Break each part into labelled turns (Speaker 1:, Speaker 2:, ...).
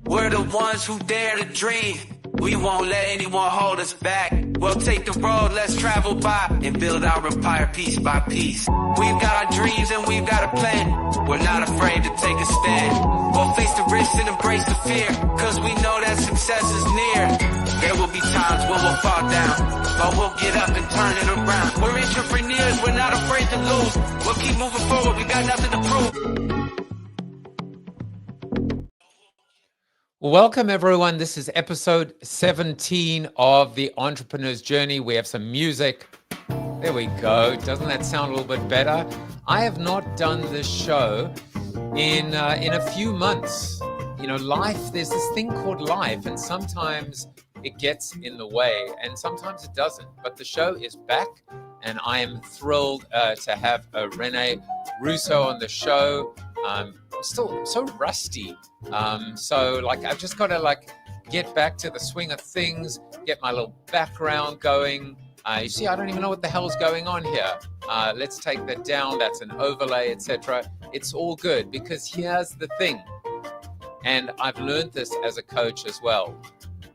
Speaker 1: We're the ones who dare to dream. We won't let anyone hold us back. We'll take the road, let's travel by and build our empire piece by piece. We've got our dreams and we've got a plan. We're not afraid to take a stand. We'll face the risks and embrace the fear, cause we know that success is near. There will be times when we'll fall down, but we'll get up and turn it around. We're entrepreneurs, we're not afraid to lose. We'll keep moving forward, we got nothing to prove.
Speaker 2: Welcome, everyone. This is episode 17 of The Entrepreneur's Journey. We have some music. There we go. Doesn't that sound a little bit better? I have not done this show in a few months. You know, life, there's this thing called life, and sometimes it gets in the way, and sometimes it doesn't. But the show is back, and I am thrilled to have Renee Russo on the show. I'm still so rusty. I've just got to get back to the swing of things, get my little background going. You see, I don't even know what the hell's going on here. Let's take that down. That's an overlay, etc. It's all good, because here's the thing. And I've learned this as a coach as well.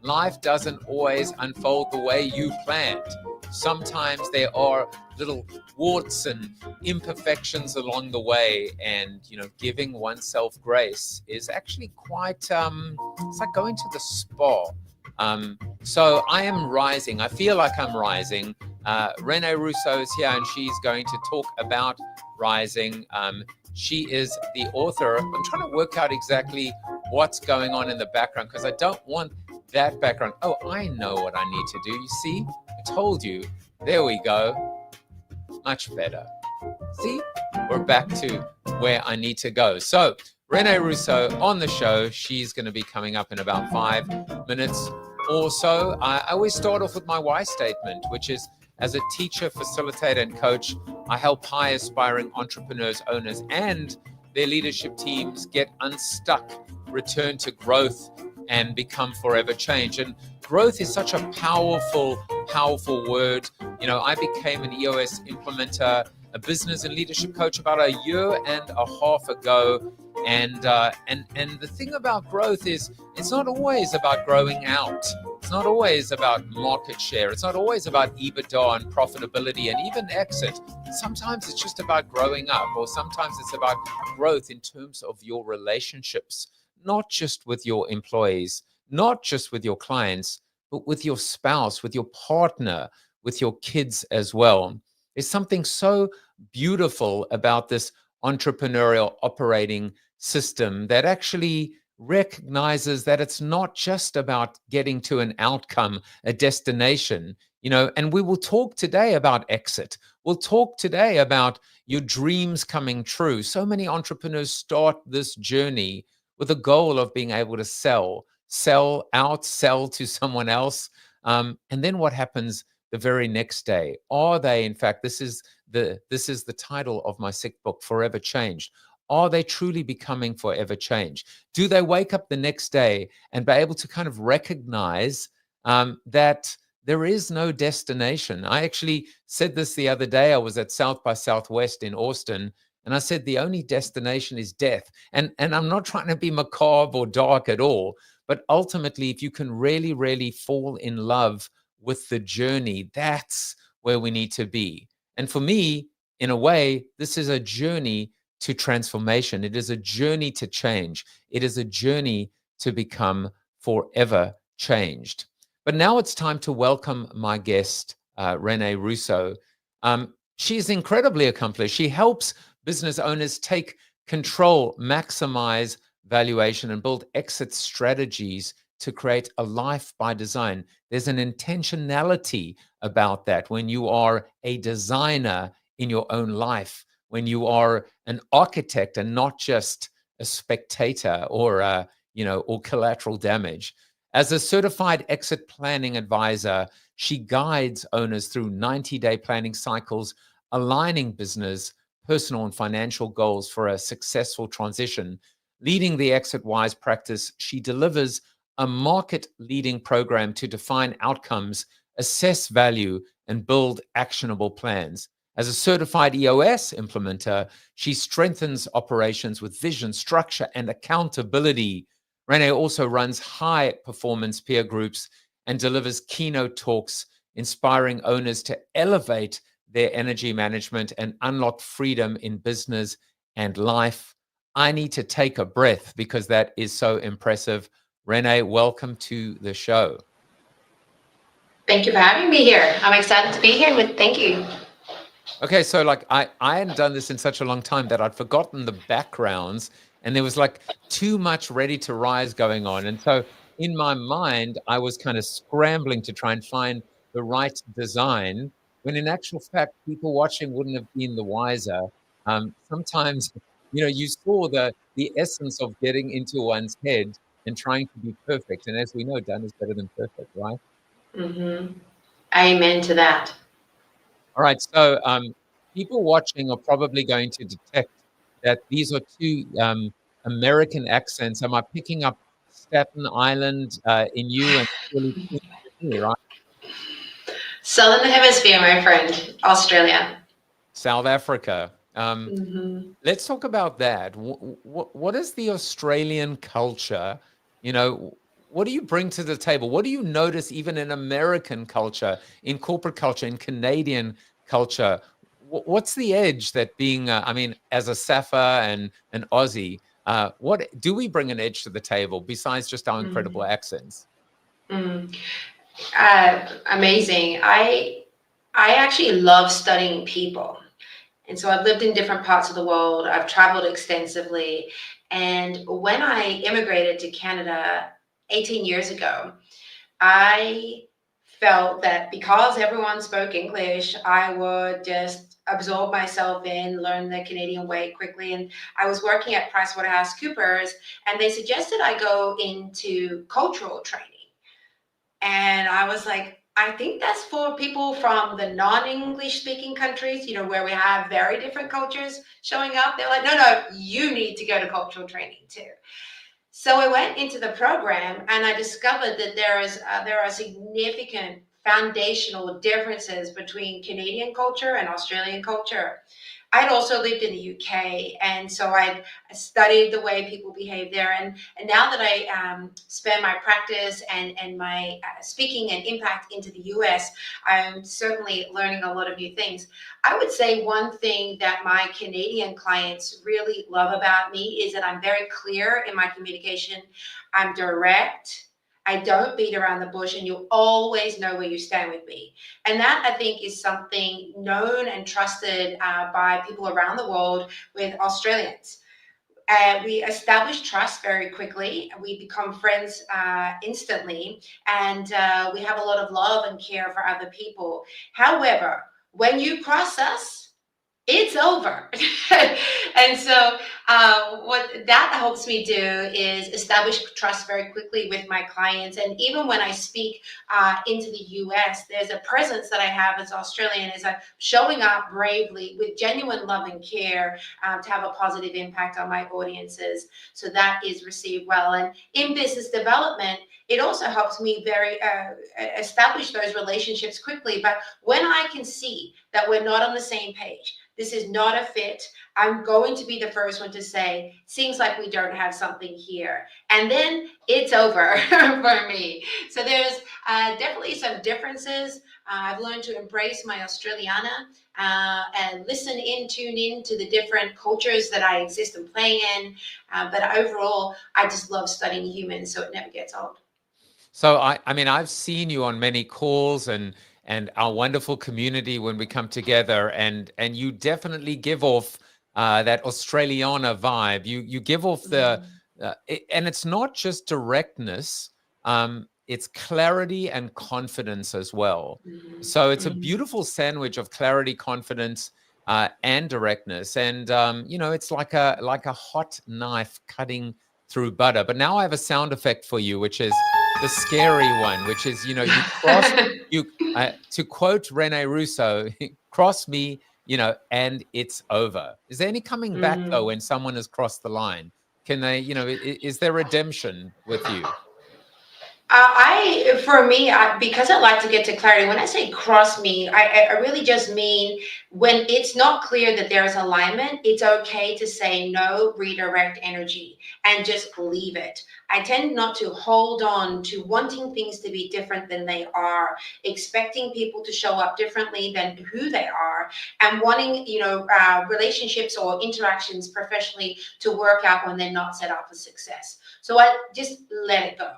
Speaker 2: Life doesn't always unfold the way you planned. Sometimes there are little warts and imperfections along the way, and giving oneself grace is actually quite it's like going to the spa. So I am rising. I feel like I'm rising. Renee Russo is here, and she's going to talk about rising. She is the author. I'm trying to work out exactly what's going on in the background, because I don't want that background. Oh, I know what I need to do. You see, I told you. There we go. Much better. See, we're back to where I need to go. So Renee Russo on the show. She's going to be coming up in about 5 minutes or so. I always start off with my why statement, which is, as a teacher, facilitator, and coach, I help high aspiring entrepreneurs, owners, and their leadership teams get unstuck, return to growth, and become forever change. And growth is such a powerful word. I became an EOS implementer, a business and leadership coach about a year and a half ago. And the thing about growth is, it's not always about growing out. It's not always about market share. It's not always about EBITDA and profitability and even exit. Sometimes it's just about growing up, or sometimes it's about growth in terms of your relationships, not just with your employees, not just with your clients, but with your spouse, with your partner, with your kids as well. There's something so beautiful about this entrepreneurial operating system that actually recognizes that it's not just about getting to an outcome, a destination, and we will talk today about exit. We'll talk today about your dreams coming true. So many entrepreneurs start this journey with a goal of being able to sell to someone else. And then what happens the very next day? Are they, in fact, this is the title of my sixth book, Forever Changed. Are they truly becoming forever changed? Do they wake up the next day and be able to kind of recognize that there is no destination? I actually said this the other day. I was at South by Southwest in Austin, and I said, the only destination is death. And I'm not trying to be macabre or dark at all, but ultimately, if you can really, really fall in love with the journey, that's where we need to be. And for me, in a way, this is a journey to transformation. It is a journey to change. It is a journey to become forever changed. But now it's time to welcome my guest, Renee Russo. She's incredibly accomplished. She helps business owners take control, maximize valuation, and build exit strategies to create a life by design. There's an intentionality about that when you are a designer in your own life, when you are an architect and not just a spectator or collateral damage. As a certified exit planning advisor, she guides owners through 90-day planning cycles, aligning business, personal, and financial goals for a successful transition. Leading the Exit Wise practice, she delivers a market-leading program to define outcomes, assess value, and build actionable plans. As a certified EOS implementer, she strengthens operations with vision, structure, and accountability, Renee also runs high performance peer groups and delivers keynote talks, inspiring owners to elevate their energy management and unlock freedom in business and life. I need to take a breath because that is so impressive. Renee, welcome to the show.
Speaker 3: Thank you for having me here. I'm excited to be here thank you.
Speaker 2: Okay, so like I hadn't done this in such a long time that I'd forgotten the backgrounds, and there was like too much Ready to Rise going on. And so in my mind, I was kind of scrambling to try and find the right design, when in actual fact, people watching wouldn't have been the wiser. Sometimes, you saw the essence of getting into one's head and trying to be perfect. And as we know, done is better than perfect, right?
Speaker 3: Mm-hmm. Amen to that.
Speaker 2: All right, so people watching are probably going to detect that these are two American accents. Am I picking up Staten Island in you and Philly in me, right?
Speaker 3: Southern Hemisphere, my friend, Australia.
Speaker 2: South Africa.
Speaker 3: Mm-hmm.
Speaker 2: Let's talk about that. What is the Australian culture? What do you bring to the table? What do you notice even in American culture, in corporate culture, in Canadian culture? What's the edge that being, as a Safa and an Aussie, what do we bring an edge to the table besides just our incredible accents?
Speaker 3: Mm. Amazing. I actually love studying people. And so I've lived in different parts of the world. I've traveled extensively. And when I immigrated to Canada 18 years ago, I felt that because everyone spoke English, I would just absorb myself in, learn the Canadian way quickly. And I was working at PricewaterhouseCoopers, and they suggested I go into cultural training. And I was like, I think that's for people from the non-English speaking countries, where we have very different cultures showing up. They're like, no, you need to go to cultural training too. So I went into the program and I discovered that there are significant foundational differences between Canadian culture and Australian culture. I'd also lived in the UK, and so I studied the way people behave there. And now that I spend my practice and my speaking and impact into the US, I'm certainly learning a lot of new things. I would say one thing that my Canadian clients really love about me is that I'm very clear in my communication. I'm direct. I don't beat around the bush, and you always know where you stand with me. And that, I think, is something known and trusted by people around the world with Australians. We establish trust very quickly. We become friends instantly, and we have a lot of love and care for other people. However, when you cross us, it's over. And so what that helps me do is establish trust very quickly with my clients. And even when I speak into the US, there's a presence that I have as Australian, is I'm showing up bravely with genuine love and care to have a positive impact on my audiences. So that is received well. And in business development, it also helps me very establish those relationships quickly. But when I can see that we're not on the same page, this is not a fit, I'm going to be the first one to say, seems like we don't have something here. And then it's over for me. So there's definitely some differences. I've learned to embrace my Australiana and listen in, tune in to the different cultures that I exist and play in. But overall, I just love studying humans, so it never gets old.
Speaker 2: So I've seen you on many calls and our wonderful community when we come together, and you definitely give off that Australiana vibe. You give off the and it's not just directness, it's clarity and confidence as well. So it's a beautiful sandwich of clarity, confidence, and directness, and it's like a hot knife cutting through butter. But now I have a sound effect for you, which is the scary one, which is, you cross, you, to quote Renee Russo, cross me, and it's over. Is there any coming back though when someone has crossed the line? Can they, is there redemption with you?
Speaker 3: For me, because I like to get to clarity, when I say cross me, I really just mean when it's not clear that there's alignment, it's okay to say no, redirect energy, and just leave it. I tend not to hold on to wanting things to be different than they are, expecting people to show up differently than who they are, and wanting, relationships or interactions professionally to work out when they're not set up for success. So I just let it go.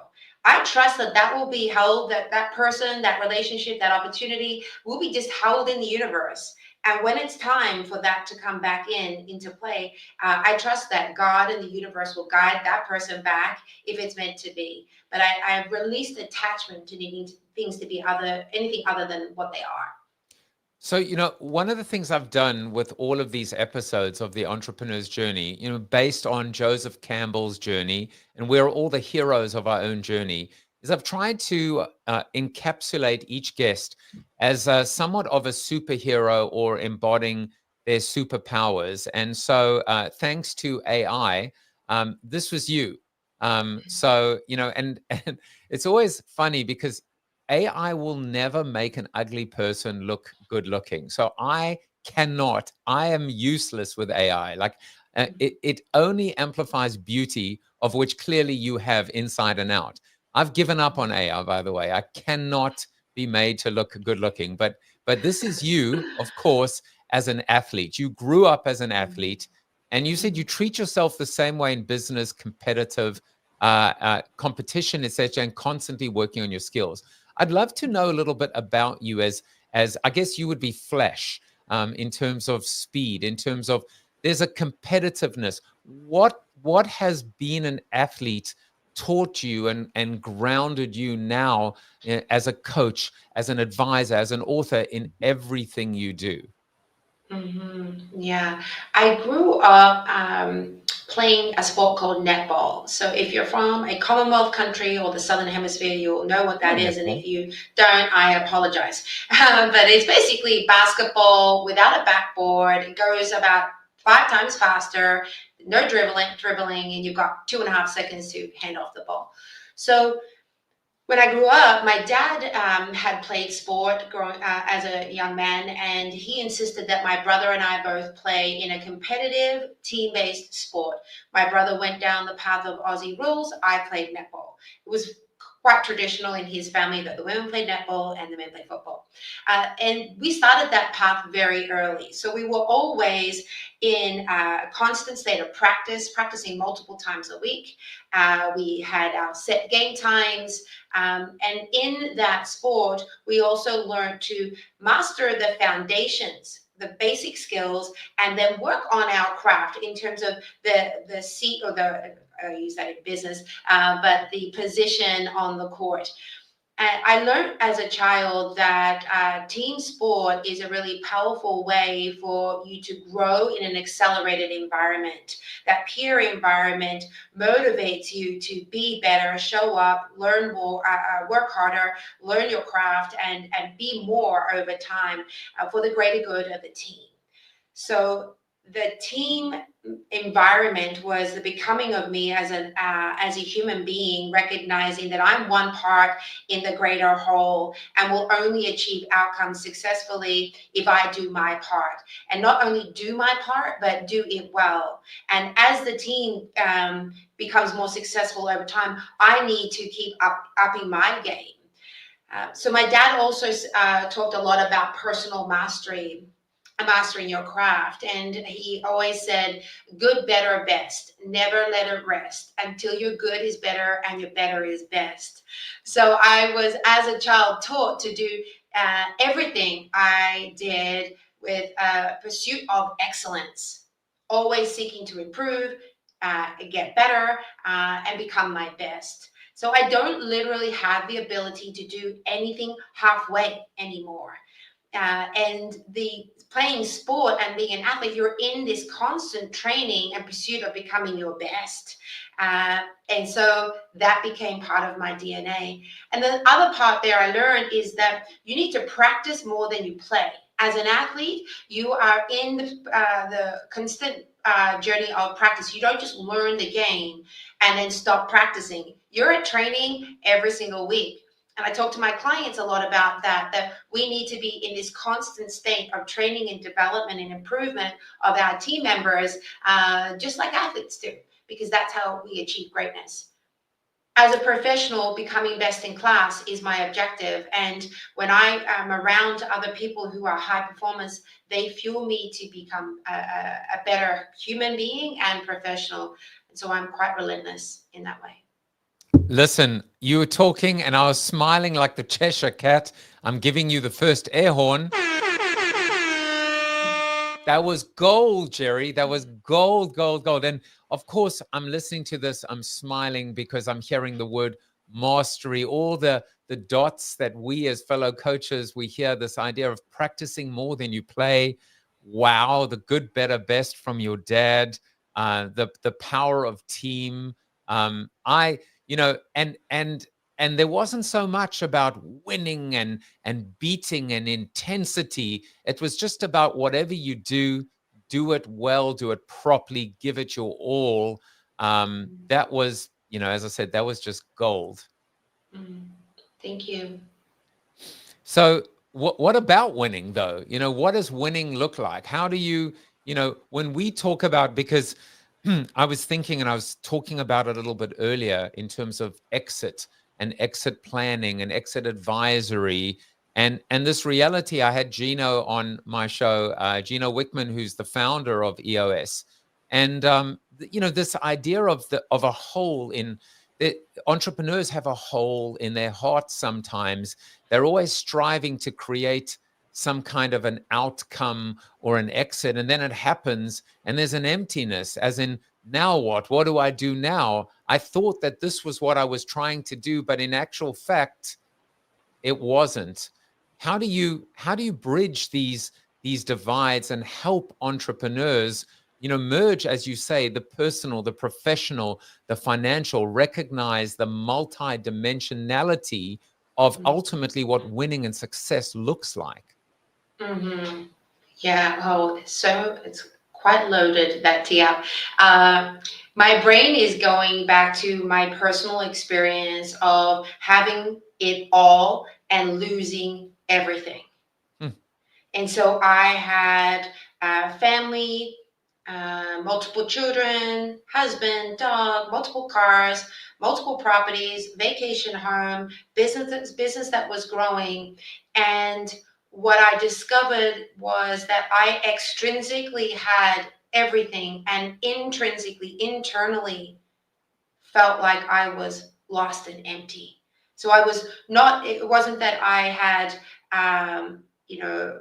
Speaker 3: I trust that that will be held, that person, that relationship, that opportunity will be just held in the universe. And when it's time for that to come back into play, I trust that God and the universe will guide that person back if it's meant to be. But I've released attachment to needing things to be anything other than what they are.
Speaker 2: So, one of the things I've done with all of these episodes of the entrepreneur's journey, based on Joseph Campbell's journey, and we're all the heroes of our own journey, is I've tried to encapsulate each guest as somewhat of a superhero or embodying their superpowers. And so, thanks to AI, this was you. So, and it's always funny because AI will never make an ugly person look good looking. So I am useless with AI. Like it only amplifies beauty, of which clearly you have inside and out. I've given up on AI, by the way. I cannot be made to look good looking. But this is you, of course, as an athlete. You grew up as an athlete, and you said you treat yourself the same way in business, competitive competition, etc., and constantly working on your skills. I'd love to know a little bit about you as I guess you would be flesh, in terms of speed, in terms of there's a competitiveness. What has being an athlete taught you and grounded you now, as a coach, as an advisor, as an author in everything you do?
Speaker 3: Yeah, I grew up playing a sport called netball. So if you're from a Commonwealth country or the Southern Hemisphere, you'll know what
Speaker 2: Oh,
Speaker 3: that is. And
Speaker 2: netball.
Speaker 3: if you don't, I apologize. But it's basically basketball without a backboard. It goes about 5 times faster, no dribbling, and you've got 2.5 seconds to hand off the ball. So when I grew up, my dad had played sport growing as a young man, and he insisted that my brother and I both play in a competitive, team-based sport. My brother went down the path of Aussie rules. I played netball. It was quite traditional in his family that the women played netball and the men played football. And we started that path very early. So we were always in a constant state of practicing multiple times a week. We had our set game times. And in that sport, we also learned to master the foundations, the basic skills, and then work on our craft in terms of the seat or I use that in business, but the position on the court. I learned as a child that team sport is a really powerful way for you to grow in an accelerated environment. That peer environment motivates you to be better, show up, learn more, work harder, learn your craft, and be more over time for the greater good of the team. So the team environment was the becoming of me as a human being, recognizing that I'm one part in the greater whole and will only achieve outcomes successfully if I do my part, and not only do my part but do it well. And as the team becomes more successful over time, I need to keep upping my game. So my dad also talked a lot about personal mastery, mastering your craft. And he always said, good, better, best. Never let it rest until your good is better and your better is best. So I was, as a child, taught to do everything I did with a pursuit of excellence, always seeking to improve, get better, and become my best. So I don't literally have the ability to do anything halfway anymore. And the playing sport and being an athlete, you're in this constant training and pursuit of becoming your best. And so that became part of my DNA. And the other part there I learned is that you need to practice more than you play. As an athlete, you are in the constant journey of practice. You don't just learn the game and then stop practicing. You're at training every single week. And I talk to my clients a lot about that we need to be in this constant state of training and development and improvement of our team members, just like athletes do, because that's how we achieve greatness. As a professional, becoming best in class is my objective. And when I am around other people who are high performers, they fuel me to become a better human being and professional. And so I'm quite relentless in that way.
Speaker 2: Listen, you were talking and I was smiling like the Cheshire Cat. I'm giving you the first air horn. That was gold, Jerry. That was gold, gold, gold. And of course, I'm listening to this. I'm smiling because I'm hearing the word mastery, all the dots that we as fellow coaches, we hear this idea of practicing more than you play. Wow, the good, better, best from your dad, the power of team. I, you know, and there wasn't so much about winning and beating and intensity. It was just about whatever you do it well, do it properly, give it your all. That was, you know, as I said, that was just gold.
Speaker 3: Thank you.
Speaker 2: So what about winning though? You know, what does winning look like? How do you, you know, when we talk about, because I was thinking and I was talking about it a little bit earlier in terms of exit and exit planning and exit advisory and this reality. I had Gino on my show, Gino Wickman, who's the founder of EOS. And, you know, this idea of a hole in entrepreneurs have a hole in their heart sometimes. They're always striving to create some kind of an outcome or an exit, and then it happens and there's an emptiness, as in, now what do I do now? I thought that this was what I was trying to do, but in actual fact it wasn't. How do you bridge these divides and help entrepreneurs, you know, merge, as you say, the personal, the professional, the financial, recognize the multi-dimensionality of ultimately what winning and success looks like?
Speaker 3: Yeah, oh, so it's quite loaded, that tee up. My brain is going back to my personal experience of having it all and losing everything. And so I had family, multiple children, husband, dog, multiple cars, multiple properties, vacation home, business that was growing. And what I discovered was that I extrinsically had everything and intrinsically, internally felt like I was lost and empty. So I was not, it wasn't that I had, you know,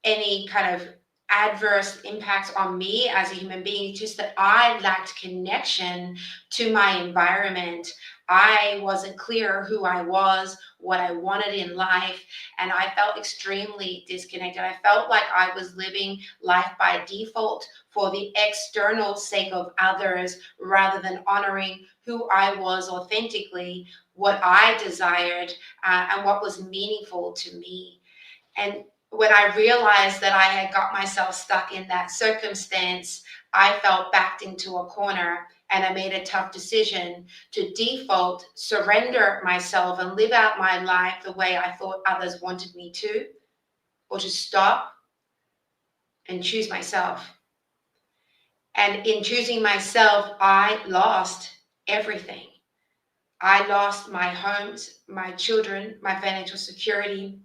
Speaker 3: any kind of adverse impacts on me as a human being. It's just that I lacked connection to my environment. I wasn't clear who I was, what I wanted in life, and I felt extremely disconnected. I felt like I was living life by default for the external sake of others rather than honoring who I was authentically, what I desired, and what was meaningful to me. And when I realized that I had got myself stuck in that circumstance, I felt backed into a corner, and I made a tough decision to default, surrender myself and live out my life the way I thought others wanted me to, or to stop and choose myself. And in choosing myself, I lost everything. I lost my homes, my children, my financial security,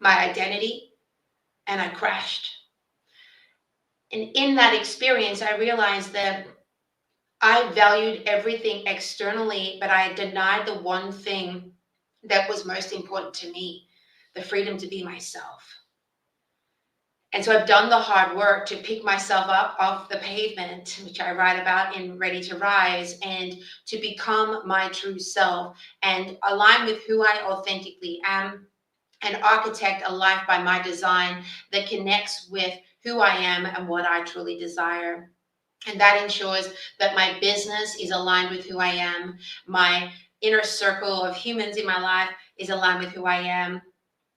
Speaker 3: my identity, and I crashed. And in that experience, I realized that I valued everything externally, but I denied the one thing that was most important to me, the freedom to be myself. And so I've done the hard work to pick myself up off the pavement, which I write about in Ready to Rise, and to become my true self and align with who I authentically am, and architect a life by my design that connects with who I am and what I truly desire. And that ensures that my business is aligned with who I am. My inner circle of humans in my life is aligned with who I am.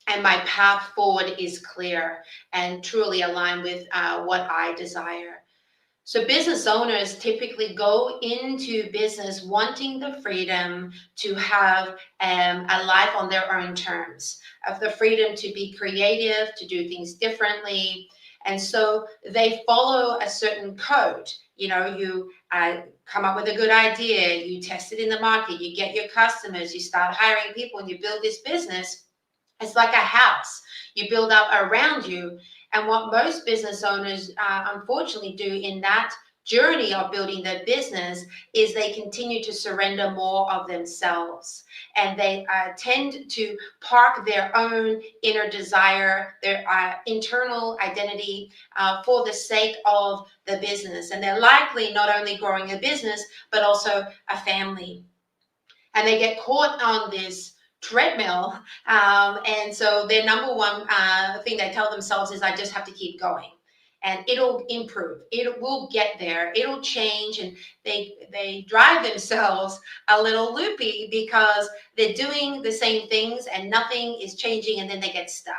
Speaker 3: And my path forward is clear and truly aligned with what I desire. So business owners typically go into business wanting the freedom to have a life on their own terms, of the freedom to be creative, to do things differently. And so they follow a certain code. You know, you come up with a good idea, you test it in the market, you get your customers, you start hiring people, and you build this business. It's like a house. You build up around you. And what most business owners unfortunately do in that journey of building their business is they continue to surrender more of themselves. And they tend to park their own inner desire, their internal identity for the sake of the business. And they're likely not only growing a business, but also a family. And they get caught on this treadmill. And so their number one thing they tell themselves is, I just have to keep going. And it'll improve. It will get there. It'll change. And they drive themselves a little loopy because they're doing the same things and nothing is changing. And then they get stuck.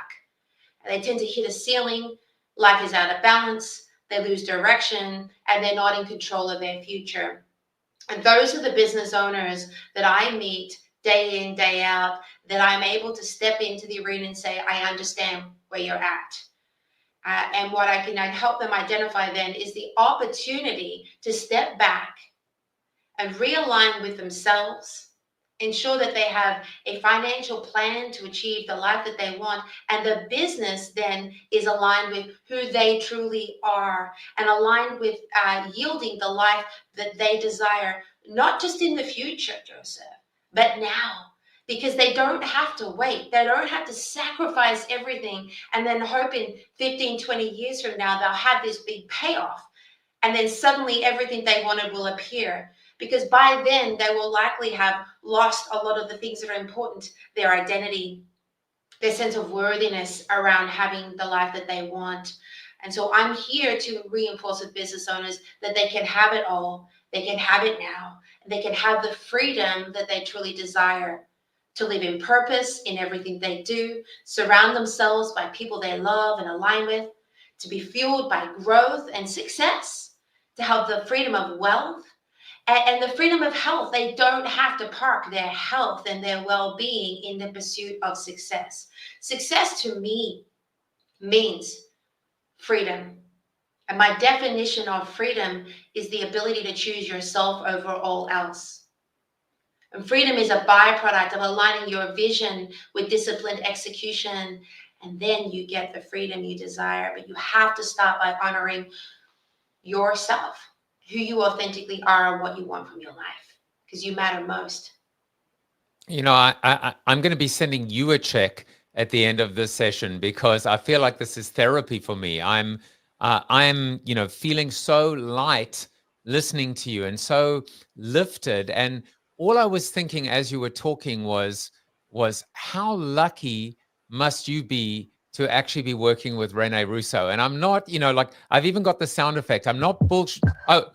Speaker 3: And they tend to hit a ceiling. Life is out of balance. They lose direction and they're not in control of their future. And those are the business owners that I meet day in, day out, that I'm able to step into the arena and say, I understand where you're at. And what I can help them identify then is the opportunity to step back and realign with themselves, ensure that they have a financial plan to achieve the life that they want, and the business then is aligned with who they truly are and aligned with yielding the life that they desire, not just in the future, Joseph, but now. Because they don't have to wait. They don't have to sacrifice everything and then hope in 15, 20 years from now they'll have this big payoff. And then suddenly everything they wanted will appear. Because by then they will likely have lost a lot of the things that are important, their identity, their sense of worthiness around having the life that they want. And so I'm here to reinforce with business owners that they can have it all. They can have it now. They can have the freedom that they truly desire to live in purpose in everything they do, surround themselves by people they love and align with, to be fueled by growth and success, to have the freedom of wealth, and the freedom of health. They don't have to park their health and their well-being in the pursuit of success. Success to me means freedom. And my definition of freedom is the ability to choose yourself over all else. And freedom is a byproduct of aligning your vision with disciplined execution. And then you get the freedom you desire. But you have to start by honoring yourself, who you authentically are, and what you want from your life, because you matter most.
Speaker 2: You know, I'm going to be sending you a check at the end of this session because I feel like this is therapy for me. I'm feeling so light listening to you and so lifted. And all I was thinking as you were talking was how lucky must you be to actually be working with Renee Russo. And I'm not, I've even got the sound effect. I'm not bullshit. Oh,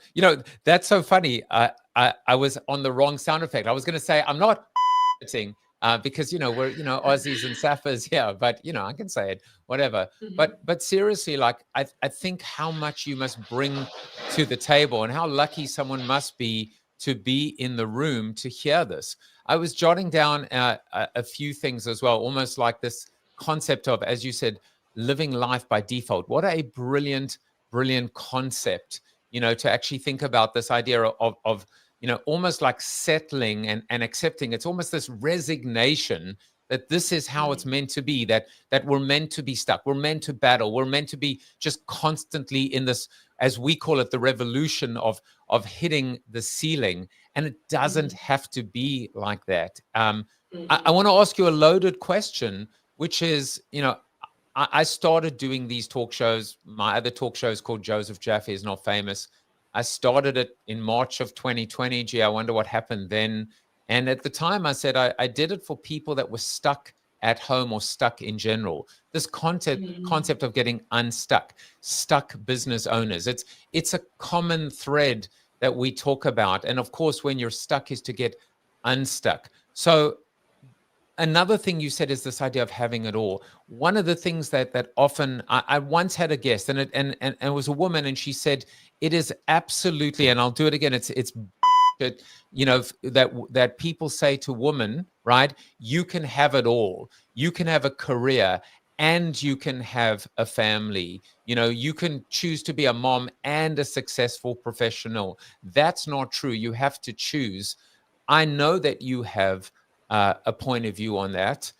Speaker 2: that's so funny. I was on the wrong sound effect. I was going to say, I'm not because, we're, Aussies and Sappers. Yeah. But, I can say it, whatever.
Speaker 3: Mm-hmm.
Speaker 2: But seriously, like, I think how much you must bring to the table and how lucky someone must be to be in the room to hear this. I was jotting down a few things as well, almost like this concept of, as you said, living life by default. What a brilliant, brilliant concept, to actually think about this idea of almost like settling and accepting. It's almost this resignation that this is how it's meant to be, that we're meant to be stuck. We're meant to battle. We're meant to be just constantly in this, as we call it, the revolution of hitting the ceiling. And it doesn't have to be like that. I want to ask you a loaded question, which is, I started doing these talk shows. My other talk show is called Joseph Jaffe is Not Famous. I started it in March of 2020. Gee, I wonder what happened then. And at the time I said, I did it for people that were stuck at home or stuck in general. This concept of getting unstuck, stuck business owners. It's a common thread that we talk about. And of course, when you're stuck is to get unstuck. So another thing you said is this idea of having it all. One of the things that often I once had a guest, and it was a woman, and she said it is absolutely, and I'll do it again. It's that, that people say to women, right? You can have it all. You can have a career and you can have a family. You can choose to be a mom and a successful professional. That's not true. You have to choose. I know that you have a point of view on that.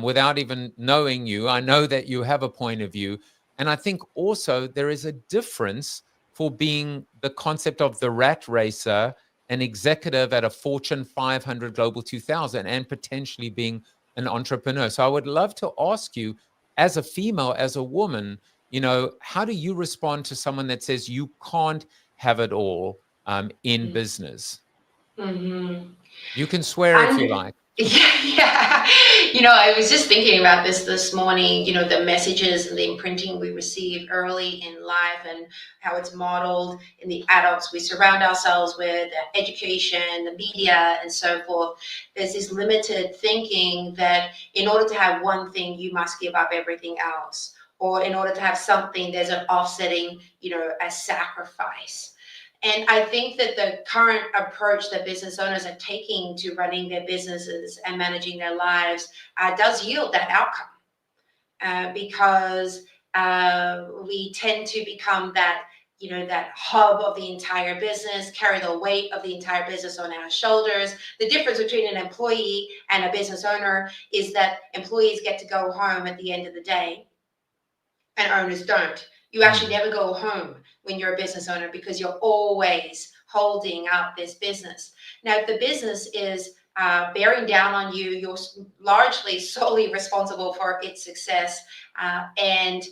Speaker 2: Without even knowing you, I know that you have a point of view. And I think also there is a difference for being the concept of the rat racer, an executive at a Fortune 500 Global 2000, and potentially being an entrepreneur. So I would love to ask you, as a female, as a woman, how do you respond to someone that says you can't have it all in business?
Speaker 3: Mm-hmm.
Speaker 2: You can swear if you
Speaker 3: And
Speaker 2: like.
Speaker 3: yeah. I was just thinking about this morning, the messages and the imprinting we receive early in life and how it's modeled in the adults we surround ourselves with, education, the media, and so forth. There's this limited thinking that in order to have one thing, you must give up everything else. Or in order to have something, there's an offsetting, a sacrifice. And I think that the current approach that business owners are taking to running their businesses and managing their lives does yield that outcome, because we tend to become that hub of the entire business, carry the weight of the entire business on our shoulders. The difference between an employee and a business owner is that employees get to go home at the end of the day and owners don't. You actually never go home when you're a business owner because you're always holding up this business. Now, if the business is bearing down on you, you're largely solely responsible for its success, and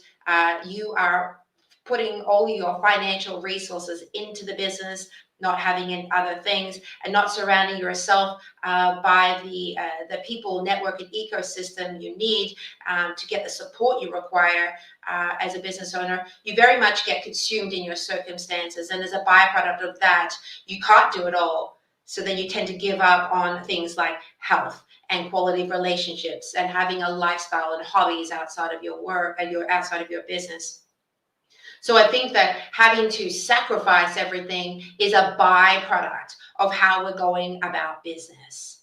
Speaker 3: you are putting all your financial resources into the business, not having in other things, and not surrounding yourself by the people, network, and ecosystem you need to get the support you require as a business owner, you very much get consumed in your circumstances. And as a byproduct of that, you can't do it all. So then you tend to give up on things like health and quality of relationships and having a lifestyle and hobbies outside of your work and outside of your business. So I think that having to sacrifice everything is a byproduct of how we're going about business.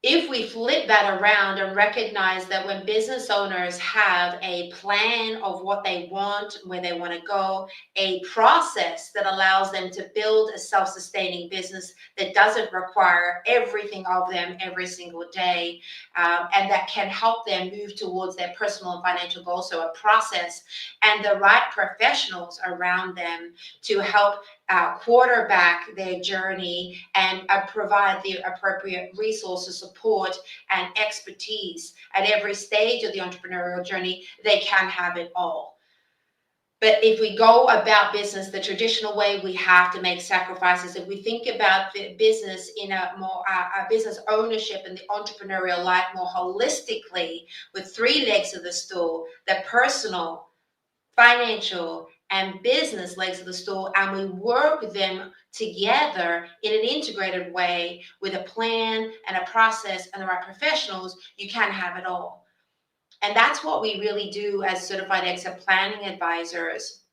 Speaker 3: If we flip that around and recognize that when business owners have a plan of what they want, where they want to go, a process that allows them to build a self-sustaining business that doesn't require everything of them every single day, and that can help them move towards their personal and financial goals, so a process, and the right professionals around them to help quarterback their journey and provide the appropriate resources, support, and expertise at every stage of the entrepreneurial journey, they can have it all. But if we go about business the traditional way, we have to make sacrifices. If we think about the business in a more business ownership and the entrepreneurial life more holistically, with three legs of the stool: the personal, financial, and business legs of the stool, and we work them together in an integrated way with a plan and a process and the right professionals, you can have it all. And that's what we really do as certified exit planning advisors.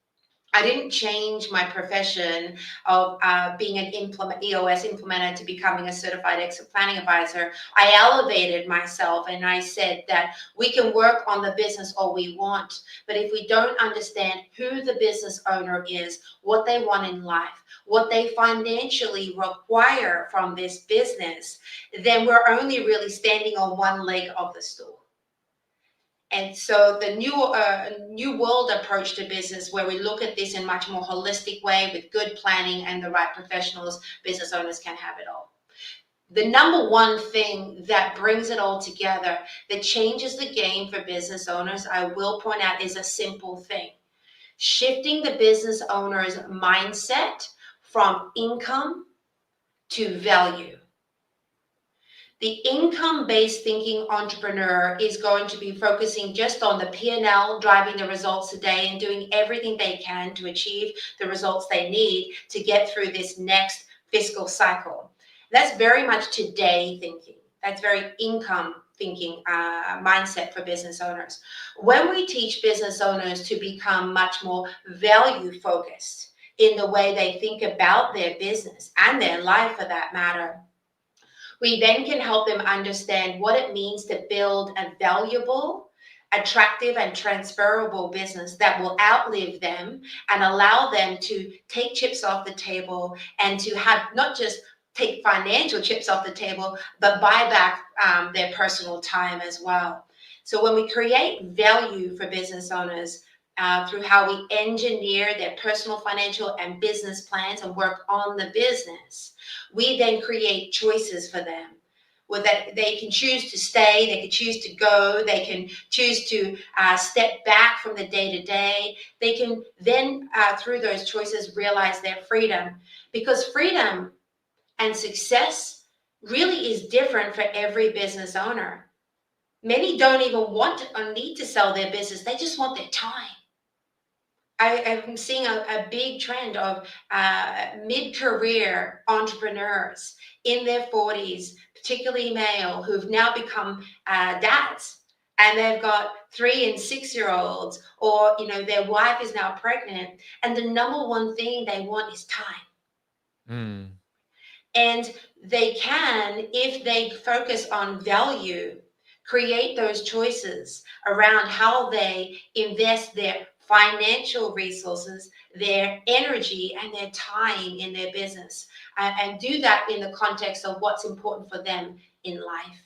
Speaker 3: I didn't change my profession of being an EOS implementer to becoming a certified exit planning advisor. I elevated myself and I said that we can work on the business all we want, but if we don't understand who the business owner is, what they want in life, what they financially require from this business, then we're only really standing on one leg of the stool. And so the new world approach to business, where we look at this in a much more holistic way with good planning and the right professionals, business owners can have it all. The number one thing that brings it all together, that changes the game for business owners, I will point out, is a simple thing: shifting the business owner's mindset from income to value. The income-based thinking entrepreneur is going to be focusing just on the P&L, driving the results today and doing everything they can to achieve the results they need to get through this next fiscal cycle. That's very much today thinking. That's very income thinking mindset for business owners. When we teach business owners to become much more value focused in the way they think about their business and their life for that matter, we then can help them understand what it means to build a valuable, attractive, and transferable business that will outlive them and allow them to take chips off the table and to have not just take financial chips off the table, but buy back their personal time as well. So when we create value for business owners, through how we engineer their personal, financial, and business plans and work on the business, we then create choices for them. Well, that they can choose to stay, they can choose to go, they can choose to step back from the day to day. They can then, through those choices, realize their freedom, because freedom and success really is different for every business owner. Many don't even want or need to sell their business, they just want their time. I'm seeing a big trend of mid-career entrepreneurs in their 40s, particularly male, who've now become dads, and they've got 3 and 6-year-olds, or their wife is now pregnant, and the number one thing they want is time.
Speaker 2: Mm.
Speaker 3: And they can, if they focus on value, create those choices around how they invest their financial resources, their energy, and their time in their business, and do that in the context of what's important for them in life.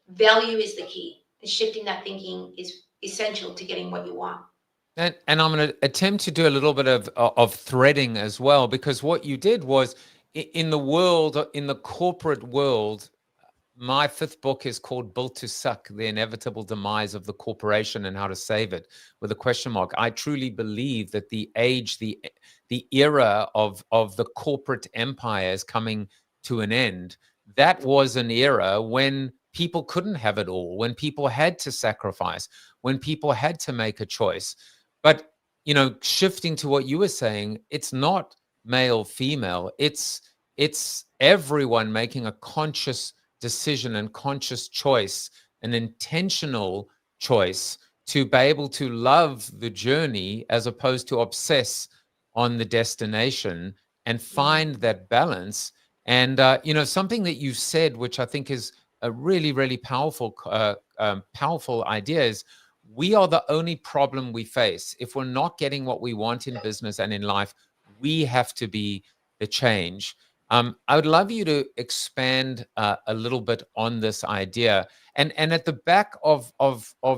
Speaker 3: Value is the key. Shifting that thinking is essential to getting what you want.
Speaker 2: And I'm going to attempt to do a little bit of threading as well, because what you did was in the world, in the corporate world, my 5th book is called Built to Suck, The Inevitable Demise of the Corporation and How to Save It, with a question mark. I truly believe that the era of the corporate empire is coming to an end. That was an era when people couldn't have it all, when people had to sacrifice, when people had to make a choice. But, shifting to what you were saying, it's not male, female, it's everyone making a conscious decision and conscious choice, an intentional choice to be able to love the journey as opposed to obsess on the destination and find that balance. And, something that you said, which I think is a really, really powerful idea, is we are the only problem we face. If we're not getting what we want in business and in life, we have to be the change. I would love you to expand a little bit on this idea, and at the back of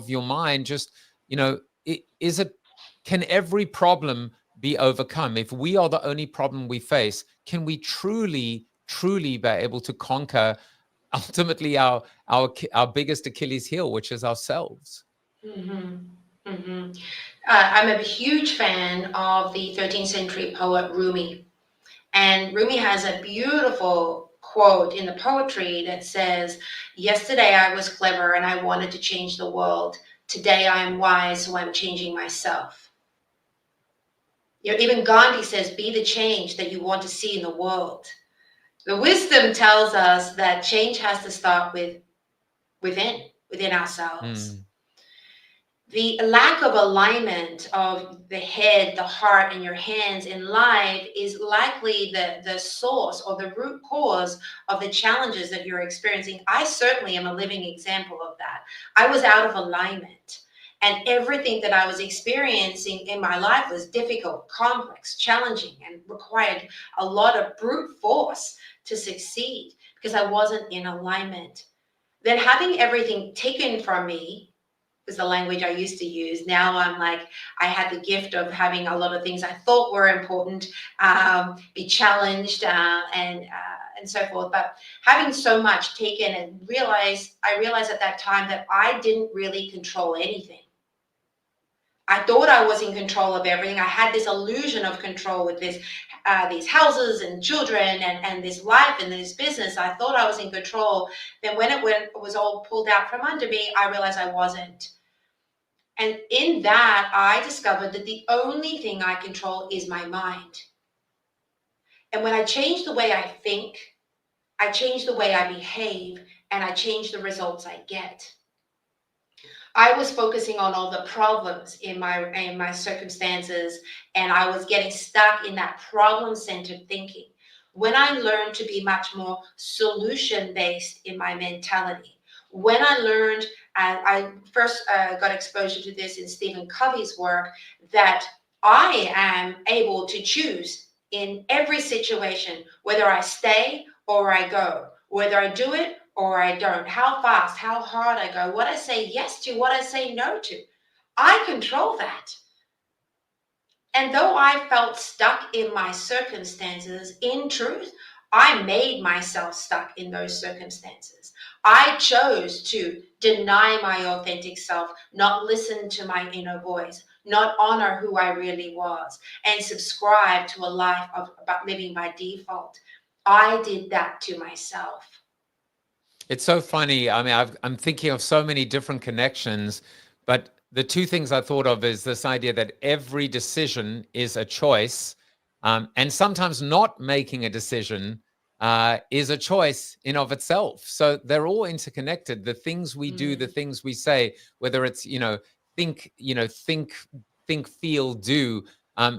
Speaker 2: your mind, just can every problem be overcome? If we are the only problem we face, can we truly be able to conquer ultimately our biggest Achilles heel, which is ourselves?
Speaker 3: Mm-hmm. Mm-hmm. I'm a huge fan of the 13th century poet Rumi. And Rumi has a beautiful quote in the poetry that says, "Yesterday I was clever and I wanted to change the world. Today I am wise, so I'm changing myself." Even Gandhi says, "Be the change that you want to see in the world." The wisdom tells us that change has to start within ourselves.
Speaker 2: Mm.
Speaker 3: The lack of alignment of the head, the heart, and your hands in life is likely the source or the root cause of the challenges that you're experiencing. I certainly am a living example of that. I was out of alignment, and everything that I was experiencing in my life was difficult, complex, challenging, and required a lot of brute force to succeed because I wasn't in alignment. Then having everything taken from me was the language I used to use. Now I'm like, I had the gift of having a lot of things I thought were important be challenged and so forth. But having so much taken, and I realized at that time that I didn't really control anything. I thought I was in control of everything. I had this illusion of control with these houses and children and this life and this business. I thought I was in control. Then when it was all pulled out from under me, I realized I wasn't. And in that, I discovered that the only thing I control is my mind. And when I change the way I think, I change the way I behave, and I change the results I get. I was focusing on all the problems in my circumstances, and I was getting stuck in that problem-centered thinking. When I learned to be much more solution-based in my mentality, when I learned, and I first got exposure to this in Stephen Covey's work, that I am able to choose in every situation whether I stay or I go, whether I do it or I don't, how fast, how hard I go, what I say yes to, what I say no to. I control that. And though I felt stuck in my circumstances, in truth, I made myself stuck in those circumstances. I chose to deny my authentic self, not listen to my inner voice, not honor who I really was, and subscribe to a life of about living by default. I did that to myself.
Speaker 2: It's so funny. I mean, I'm thinking of so many different connections, but the two things I thought of is this idea that every decision is a choice, and sometimes not making a decision is a choice in of itself. So they're all interconnected. The things we do, the things we say, whether it's think, think, feel, do.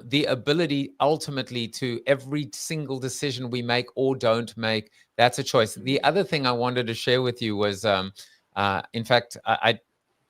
Speaker 2: The ability ultimately to every single decision we make or don't make, that's a choice. The other thing I wanted to share with you was, in fact, I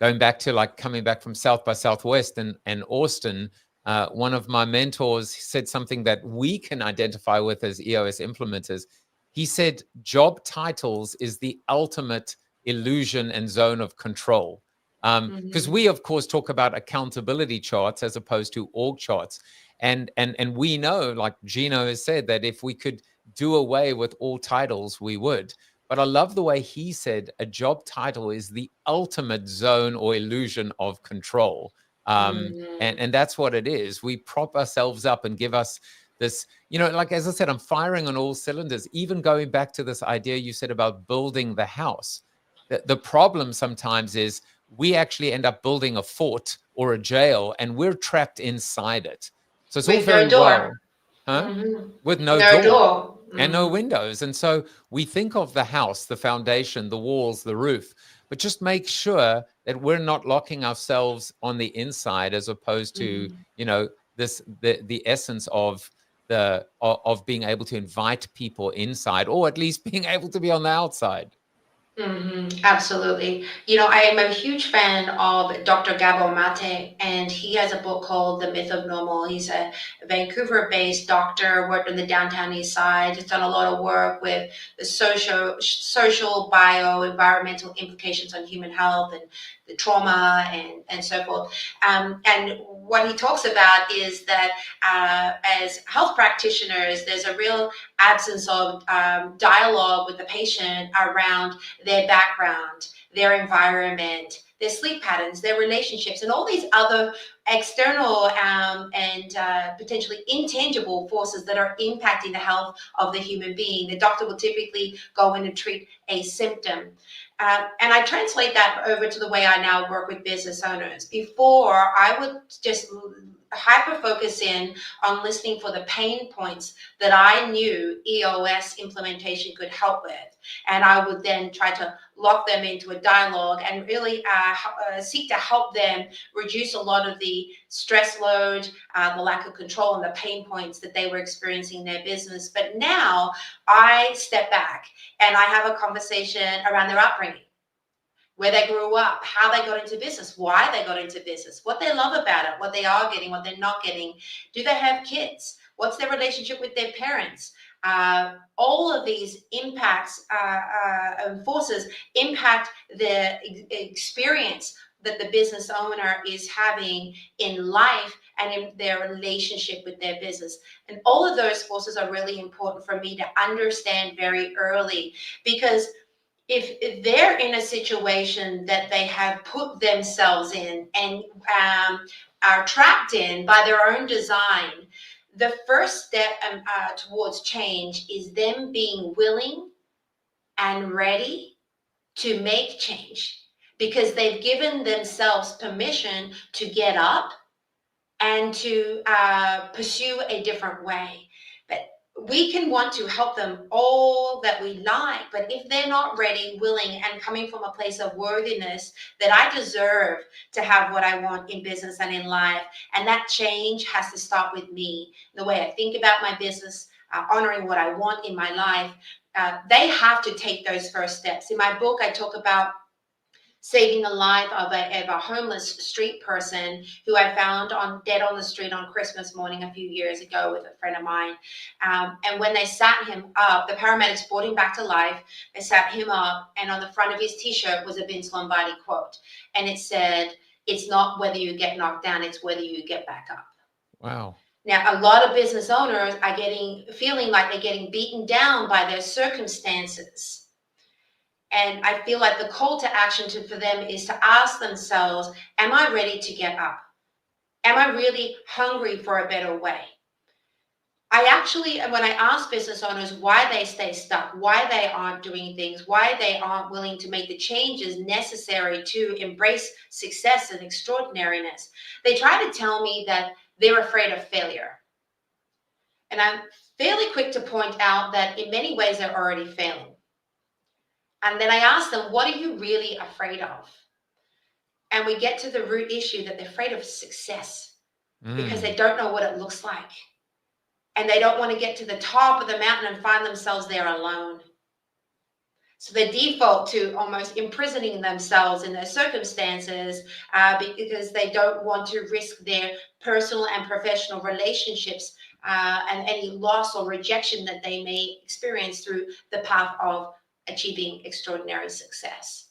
Speaker 2: going back to like coming back from South by Southwest and Austin. One of my mentors said something that we can identify with as EOS implementers. He said, "Job titles is the ultimate illusion and zone of control." Because we, of course, talk about accountability charts as opposed to org charts, and we know, like Gino has said, that if we could do away with all titles, we would. But I love the way he said a job title is the ultimate zone or illusion of control. And that's what it is. We prop ourselves up and give us this, like, as I said, I'm firing on all cylinders, even going back to this idea you said about building the house. The problem sometimes is we actually end up building a fort or a jail and we're trapped inside it. So it's all
Speaker 3: With no
Speaker 2: very well,
Speaker 3: door.
Speaker 2: huh?
Speaker 3: Mm-hmm.
Speaker 2: With no
Speaker 3: No
Speaker 2: door
Speaker 3: door.
Speaker 2: and no
Speaker 3: Mm-hmm.
Speaker 2: windows. And so we think of the house, the foundation, the walls, the roof, but just make sure that we're not locking ourselves on the inside as opposed to, the essence of of being able to invite people inside, or at least being able to be on the outside.
Speaker 3: Absolutely. I am a huge fan of Dr. Gabor Mate, and he has a book called The Myth of Normal. He's a Vancouver-based doctor, worked on the downtown east side, has done a lot of work with the social, bio, environmental implications on human health and the trauma and so forth. And what he talks about is that as health practitioners, there's a real absence of dialogue with the patient around their background, their environment, their sleep patterns, their relationships, and all these other external and potentially intangible forces that are impacting the health of the human being. The doctor will typically go in and treat a symptom. And I translate that over to the way I now work with business owners. Before, I would just hyper focus in on listening for the pain points that I knew EOS implementation could help with. And I would then try to lock them into a dialogue and really seek to help them reduce a lot of the stress load, the lack of control, and the pain points that they were experiencing in their business. But now I step back and I have a conversation around their upbringing, where they grew up, how they got into business, why they got into business, what they love about it, what they are getting, what they're not getting. Do they have kids? What's their relationship with their parents? All of these impacts and forces impact the experience that the business owner is having in life and in their relationship with their business. And all of those forces are really important for me to understand very early, because if they're in a situation that they have put themselves in and are trapped in by their own design, the first step towards change is them being willing and ready to make change, because they've given themselves permission to get up and to pursue a different way. But we can want to help them all that we like, but if they're not ready, willing, and coming from a place of worthiness that I deserve to have what I want in business and in life, and that change has to start with me, the way I think about my business, honoring what I want in my life, they have to take those first steps. In my book, I talk about saving the life of a homeless street person who I found dead on the street on Christmas morning a few years ago with a friend of mine. And when they sat him up, the paramedics brought him back to life. They sat him up, and on the front of his T-shirt was a Vince Lombardi quote. And it said, "It's not whether you get knocked down, it's whether you get back up."
Speaker 2: Wow.
Speaker 3: Now, a lot of business owners are feeling like they're getting beaten down by their circumstances. And I feel like the call to action for them is to ask themselves, am I ready to get up? Am I really hungry for a better way? When I ask business owners why they stay stuck, why they aren't doing things, why they aren't willing to make the changes necessary to embrace success and extraordinariness, they try to tell me that they're afraid of failure. And I'm fairly quick to point out that in many ways they're already failing. And then I ask them, what are you really afraid of? And we get to the root issue that they're afraid of success because they don't know what it looks like. And they don't want to get to the top of the mountain and find themselves there alone. So they default to almost imprisoning themselves in their circumstances because they don't want to risk their personal and professional relationships and any loss or rejection that they may experience through the path of achieving extraordinary success.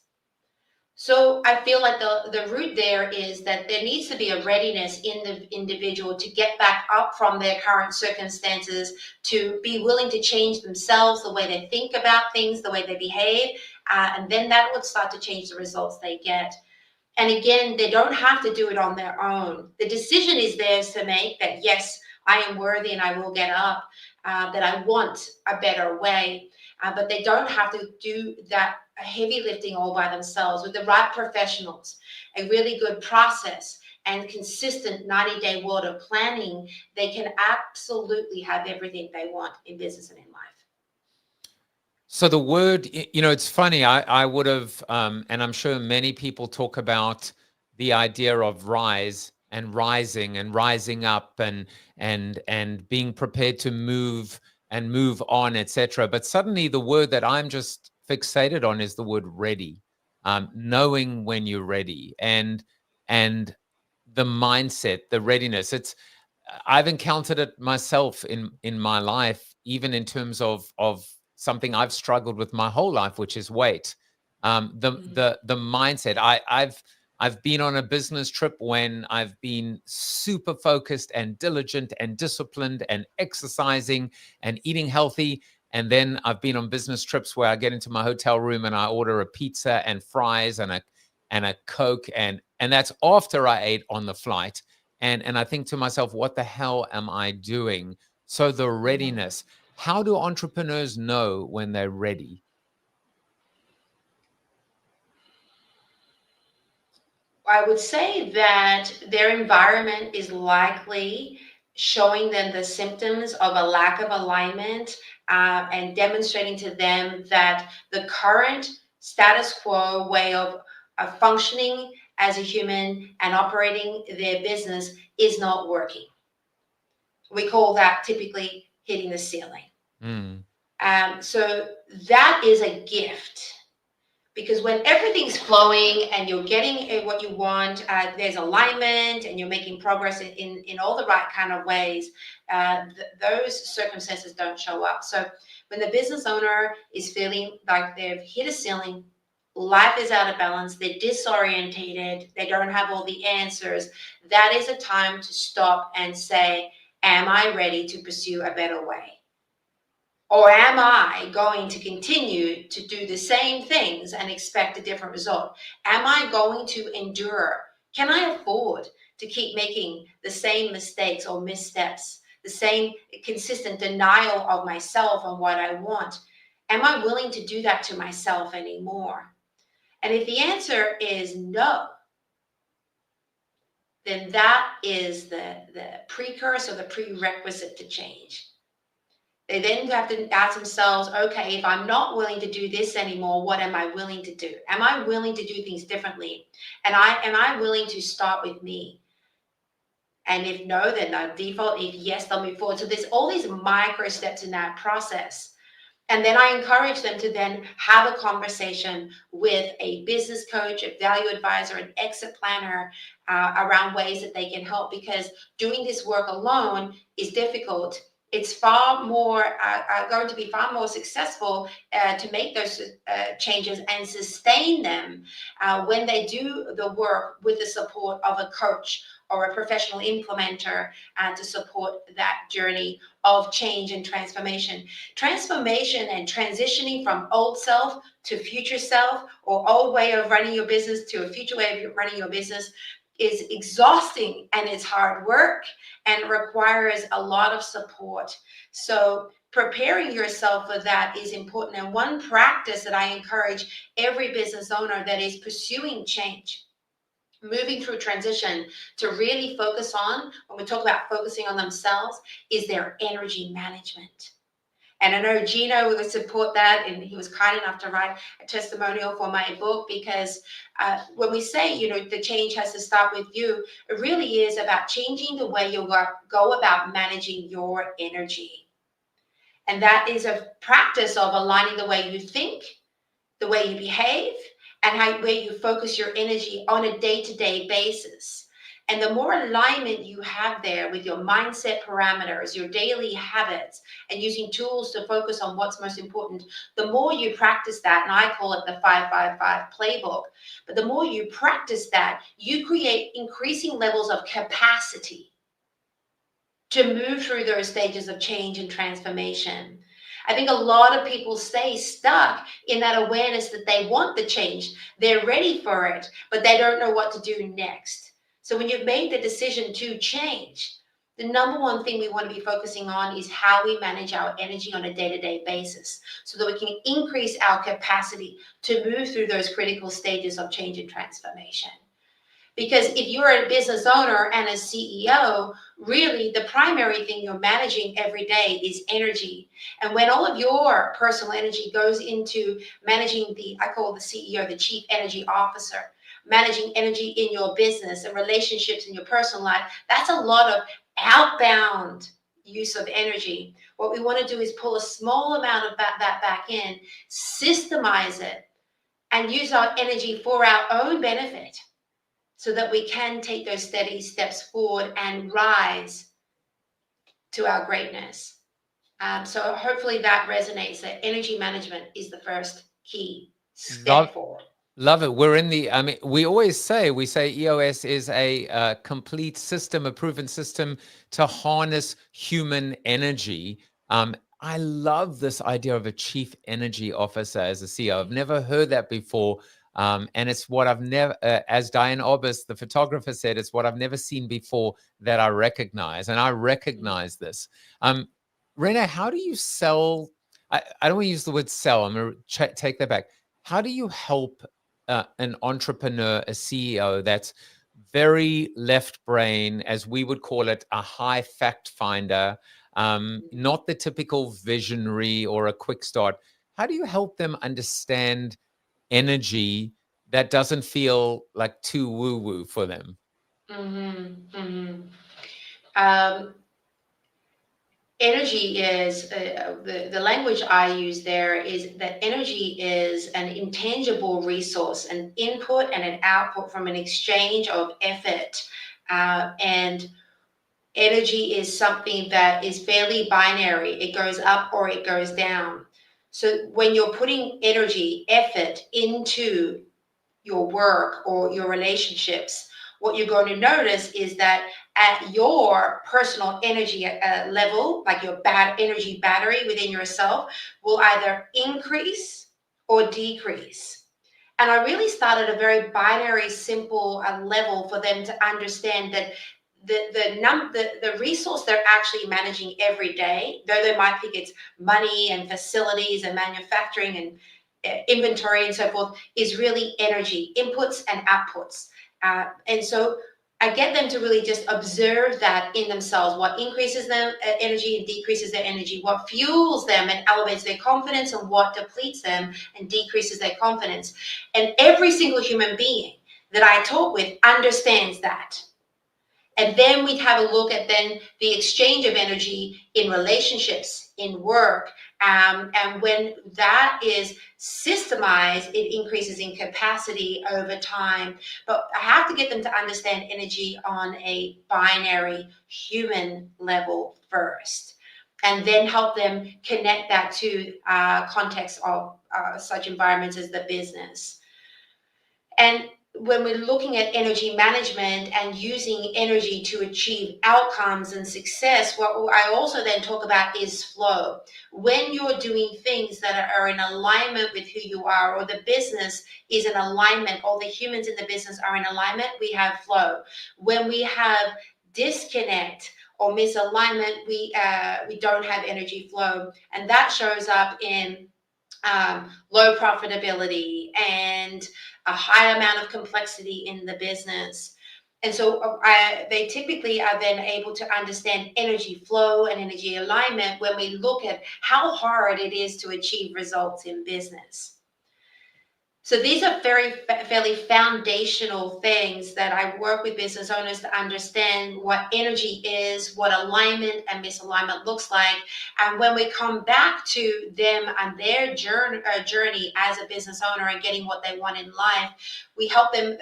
Speaker 3: So I feel like the root there is that there needs to be a readiness in the individual to get back up from their current circumstances, to be willing to change themselves, the way they think about things, the way they behave, and then that would start to change the results they get. And again, they don't have to do it on their own. The decision is theirs to make, that yes, I am worthy and I will get up, that I want a better way. But they don't have to do that heavy lifting all by themselves. With the right professionals, a really good process, and consistent 90-day world of planning, they can absolutely have everything they want in business and in life.
Speaker 2: So the word, it's funny, I would have, and I'm sure many people talk about the idea of rise and rising and rising up and being prepared to move and move on, etc. But suddenly the word that I'm just fixated on is the word ready, knowing when you're ready, and the mindset, the readiness. I've encountered it myself in my life, even in terms of something I've struggled with my whole life, which is weight. The mindset. I've been on a business trip when I've been super focused and diligent and disciplined and exercising and eating healthy. And then I've been on business trips where I get into my hotel room and I order a pizza and fries and a Coke, and that's after I ate on the flight. And I think to myself, what the hell am I doing? So the readiness. How do entrepreneurs know when they're ready?
Speaker 3: I would say that their environment is likely showing them the symptoms of a lack of alignment, and demonstrating to them that the current status quo way of functioning as a human and operating their business is not working. We call that typically hitting the ceiling. So that is a gift. Because when everything's flowing and you're getting what you want, there's alignment and you're making progress in all the right kind of ways, those circumstances don't show up. So when the business owner is feeling like they've hit a ceiling, life is out of balance, they're disorientated, they don't have all the answers, that is a time to stop and say, am I ready to pursue a better way? Or am I going to continue to do the same things and expect a different result? Am I going to endure? Can I afford to keep making the same mistakes or missteps, the same consistent denial of myself and what I want? Am I willing to do that to myself anymore? And if the answer is no, then that is the precursor, the prerequisite to change. They then have to ask themselves, okay, if I'm not willing to do this anymore, what am I willing to do? Am I willing to do things differently? And am I willing to start with me? And if no, then the default. If yes, they'll move forward. So there's all these micro steps in that process. And then I encourage them to then have a conversation with a business coach, a value advisor, an exit planner around ways that they can help, because doing this work alone is difficult. It's far more going to be far more successful to make those changes and sustain them when they do the work with the support of a coach or a professional implementer to support that journey of change and transformation. Transformation and transitioning from old self to future self, or old way of running your business to a future way of running your business, is exhausting, and it's hard work and requires a lot of support. So preparing yourself for that is important. And one practice that I encourage every business owner that is pursuing change, moving through transition, to really focus on, when we talk about focusing on themselves, is their energy management. And I know Gino would support that, and he was kind enough to write a testimonial for my book, because when we say, the change has to start with you, it really is about changing the way you go about managing your energy. And that is a practice of aligning the way you think, the way you behave, and where you focus your energy on a day-to-day basis. And the more alignment you have there with your mindset parameters, your daily habits, and using tools to focus on what's most important, the more you practice that, and I call it the 555 playbook, but the more you practice that, you create increasing levels of capacity to move through those stages of change and transformation. I think a lot of people stay stuck in that awareness that they want the change. They're ready for it, but they don't know what to do next. So when you've made the decision to change, the number one thing we want to be focusing on is how we manage our energy on a day-to-day basis, so that we can increase our capacity to move through those critical stages of change and transformation. Because if you're a business owner and a CEO, really the primary thing you're managing every day is energy. And when all of your personal energy goes into managing I call the CEO, the Chief Energy Officer, managing energy in your business and relationships in your personal life, that's a lot of outbound use of energy. What we want to do is pull a small amount of that back in, systemize it, and use our energy for our own benefit, so that we can take those steady steps forward and rise to our greatness. So hopefully that resonates, that energy management is the first key step forward.
Speaker 2: Love it. We always say, EOS is a complete system, a proven system to harness human energy. I love this idea of a chief energy officer as a CEO. I've never heard that before. And it's what I've never, as Diane Orbis, the photographer, said, it's what I've never seen before that I recognize. And I recognize this. Renee, how do you sell? I don't want to use the word sell. I'm going to take that back. How do you help an entrepreneur, a CEO that's very left brain, as we would call it, a high fact finder, not the typical visionary or a quick start? How do you help them understand energy that doesn't feel like too woo-woo for them?
Speaker 3: Energy is, the language I use there is that energy is an intangible resource, an input and an output from an exchange of effort. And energy is something that is fairly binary. It goes up or it goes down. So when you're putting energy, effort into your work or your relationships, what you're going to notice is that at your personal energy level, like your energy battery within yourself, will either increase or decrease. And I really started a very binary, simple level for them to understand that the resource they're actually managing every day, though they might think it's money and facilities and manufacturing and inventory and so forth, is really energy, inputs and outputs. And so I get them to really just observe that in themselves, what increases their energy and decreases their energy, what fuels them and elevates their confidence, and what depletes them and decreases their confidence. And every single human being that I talk with understands that. And then we'd have a look at then the exchange of energy in relationships, in work. And when that is systemized, it increases in capacity over time. But I have to get them to understand energy on a binary human level first, and then help them connect that to context of such environments as the business. And when we're looking at energy management and using energy to achieve outcomes and success, what I also then talk about is flow. When you're doing things that are in alignment with who you are, or the business is in alignment, or the humans in the business are in alignment, we have flow. When we have disconnect or misalignment, we don't have energy flow, and that shows up in low profitability and a high amount of complexity in the business. And so they typically are then able to understand energy flow and energy alignment when we look at how hard it is to achieve results in business. So these are fairly foundational things that I work with business owners to understand what energy is, what alignment and misalignment looks like. And when we come back to them and their journey as a business owner and getting what they want in life, we help them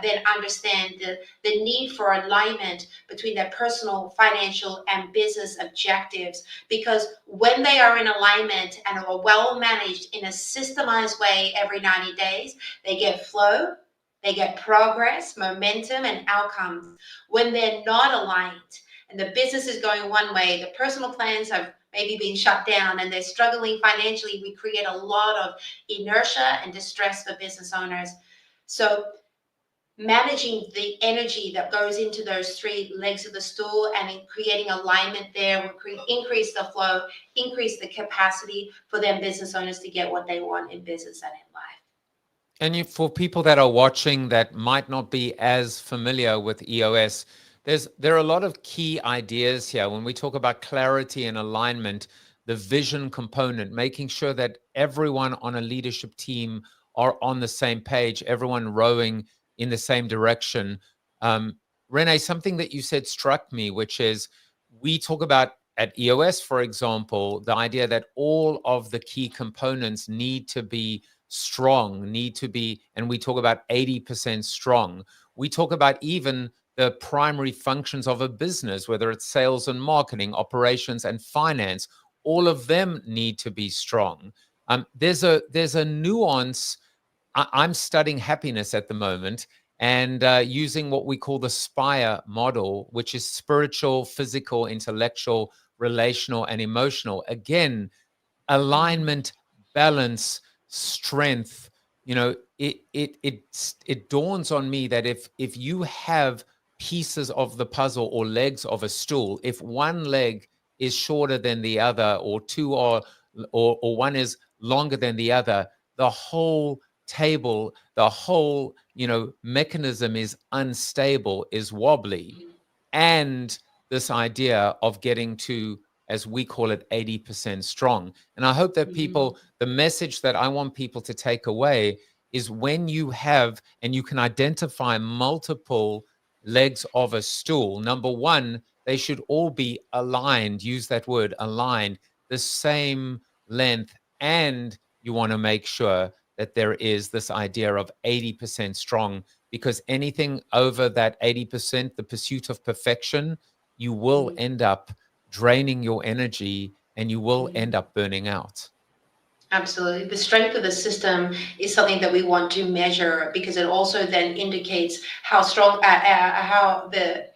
Speaker 3: then understand the need for alignment between their personal, financial, and business objectives. Because when they are in alignment and are well managed in a systemized way every 90 days, they get flow, they get progress, momentum, and outcomes. When they're not aligned and the business is going one way, the personal plans have maybe been shut down, and they're struggling financially, we create a lot of inertia and distress for business owners. So managing the energy that goes into those three legs of the stool and in creating alignment there will increase the flow, increase the capacity for them business owners to get what they want in business and in life.
Speaker 2: And for people that are watching that might not be as familiar with EOS, there are a lot of key ideas here. When we talk about clarity and alignment, the vision component, making sure that everyone on a leadership team are on the same page, everyone rowing in the same direction. Renee, something that you said struck me, which is we talk about at EOS, for example, the idea that all of the key components need to be strong, and we talk about 80% strong. We talk about even the primary functions of a business, whether it's sales and marketing, operations and finance, all of them need to be strong. There's a nuance. I'm studying happiness at the moment, and using what we call the SPIRE model, which is spiritual, physical, intellectual, relational, and emotional. Again, alignment, balance, strength. It dawns on me that if you have pieces of the puzzle or legs of a stool, if one leg is shorter than the other, or two are, or one is longer than the other, the whole table, the whole mechanism is unstable, is wobbly. And this idea of getting to, as we call it, 80% strong. And I hope that people, the message that I want people to take away is when you have, and you can identify multiple legs of a stool, number one, they should all be aligned, use that word, aligned, the same length. And you want to make sure that there is this idea of 80% strong, because anything over that 80%, the pursuit of perfection, you will end up draining your energy and you will end up burning out.
Speaker 3: Absolutely. The strength of the system is something that we want to measure, because it also then indicates how strong, how the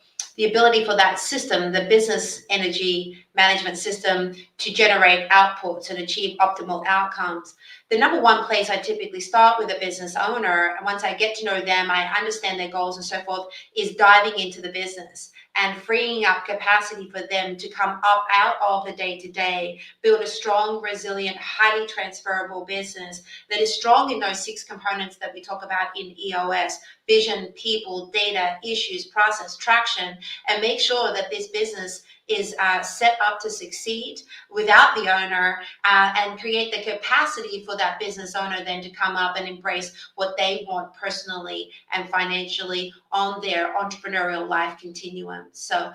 Speaker 3: ability for that system, the business energy management system, to generate outputs and achieve optimal outcomes. The number one place I typically start with a business owner, and once I get to know them, I understand their goals and so forth, is diving into the business and freeing up capacity for them to come up out of the day-to-day, build a strong, resilient, highly transferable business that is strong in those 6 components that we talk about in EOS: vision, people, data, issues, process, traction, and make sure that this business is set up to succeed without the owner, and create the capacity for that business owner then to come up and embrace what they want personally and financially on their entrepreneurial life continuum. So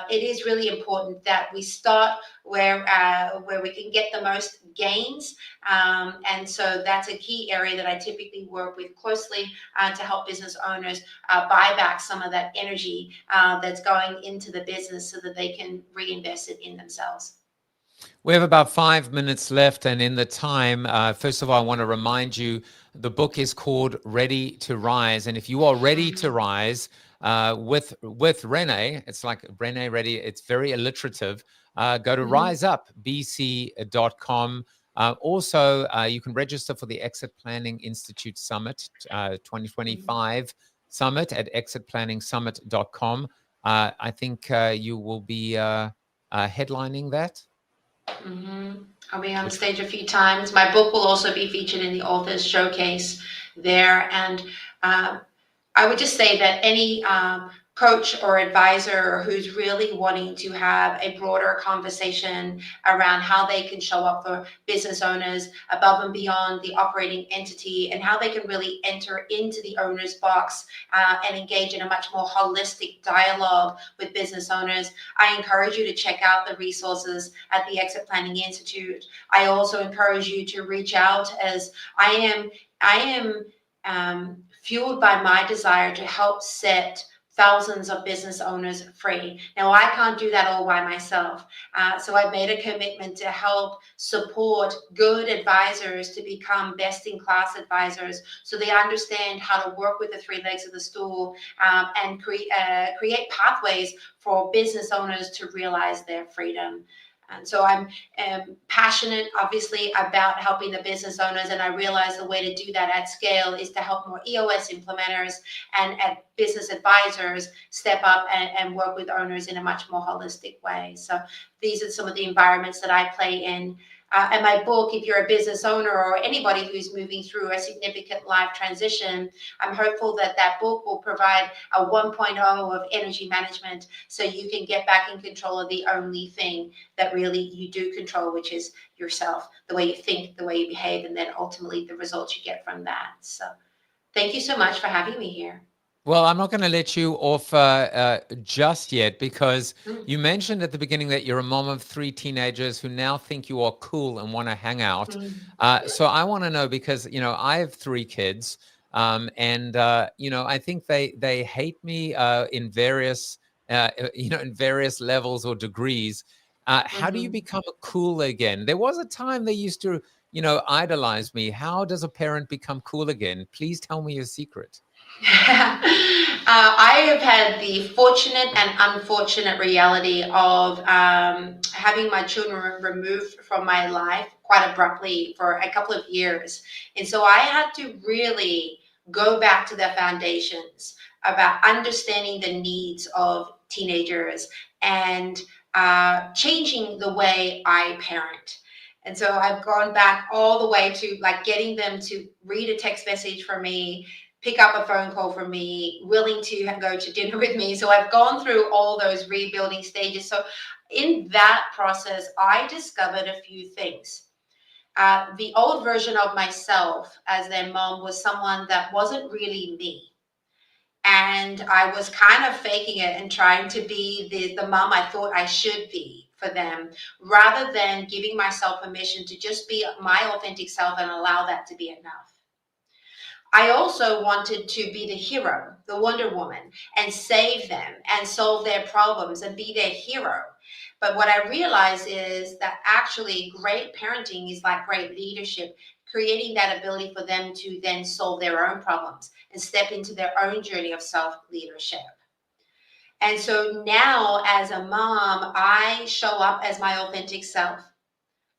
Speaker 3: it is really important that we start where we can get the most gains, and so that's a key area that I typically work with closely to help business owners buy back some of that energy that's going into the business so that they can reinvest it in themselves.
Speaker 2: We have about 5 minutes left, and in the time, first of all, I want to remind you the book is called Ready to Rise, and if you are ready to rise with Renee, it's like Renee Ready. It's very alliterative. Go to riseupbc.com. Also, you can register for the Exit Planning Institute Summit 2025 Summit at exitplanningsummit.com. I think you will be headlining that.
Speaker 3: I'll be on stage a few times. My book will also be featured in the authors showcase there. And I would just say that any coach or advisor who's really wanting to have a broader conversation around how they can show up for business owners above and beyond the operating entity, and how they can really enter into the owner's box and engage in a much more holistic dialogue with business owners, I encourage you to check out the resources at the Exit Planning Institute. I also encourage you to reach out, as I am fueled by my desire to help set thousands of business owners free. Now, I can't do that all by myself. So I've made a commitment to help support good advisors to become best-in-class advisors, so they understand how to work with the 3 legs of the stool, and create pathways for business owners to realize their freedom. And so I'm passionate, obviously, about helping the business owners, and I realize the way to do that at scale is to help more EOS implementers and business advisors step up and work with owners in a much more holistic way. So these are some of the environments that I play in. And my book, if you're a business owner or anybody who's moving through a significant life transition, I'm hopeful that that book will provide a 1.0 of energy management, so you can get back in control of the only thing that really you do control, which is yourself, the way you think, the way you behave, and then ultimately the results you get from that. So thank you so much for having me here.
Speaker 2: Well, I'm not going to let you off just yet, because you mentioned at the beginning that you're a mom of 3 teenagers who now think you are cool and want to hang out. So I want to know, because, I have 3 kids, and, I think they hate me in various, in various levels or degrees. How do you become cool again? There was a time they used to, idolize me. How does a parent become cool again? Please tell me your secret.
Speaker 3: I have had the fortunate and unfortunate reality of having my children removed from my life quite abruptly for a couple of years. And so I had to really go back to the foundations about understanding the needs of teenagers and changing the way I parent. And so I've gone back all the way to like getting them to read a text message from me, pick up a phone call from me, willing to go to dinner with me. So I've gone through all those rebuilding stages. So in that process, I discovered a few things. The old version of myself as their mom was someone that wasn't really me. And I was kind of faking it and trying to be the mom I thought I should be for them, rather than giving myself permission to just be my authentic self and allow that to be enough. I also wanted to be the hero, the Wonder Woman, and save them and solve their problems and be their hero. But what I realized is that actually great parenting is like great leadership, creating that ability for them to then solve their own problems and step into their own journey of self-leadership. And so now as a mom, I show up as my authentic self.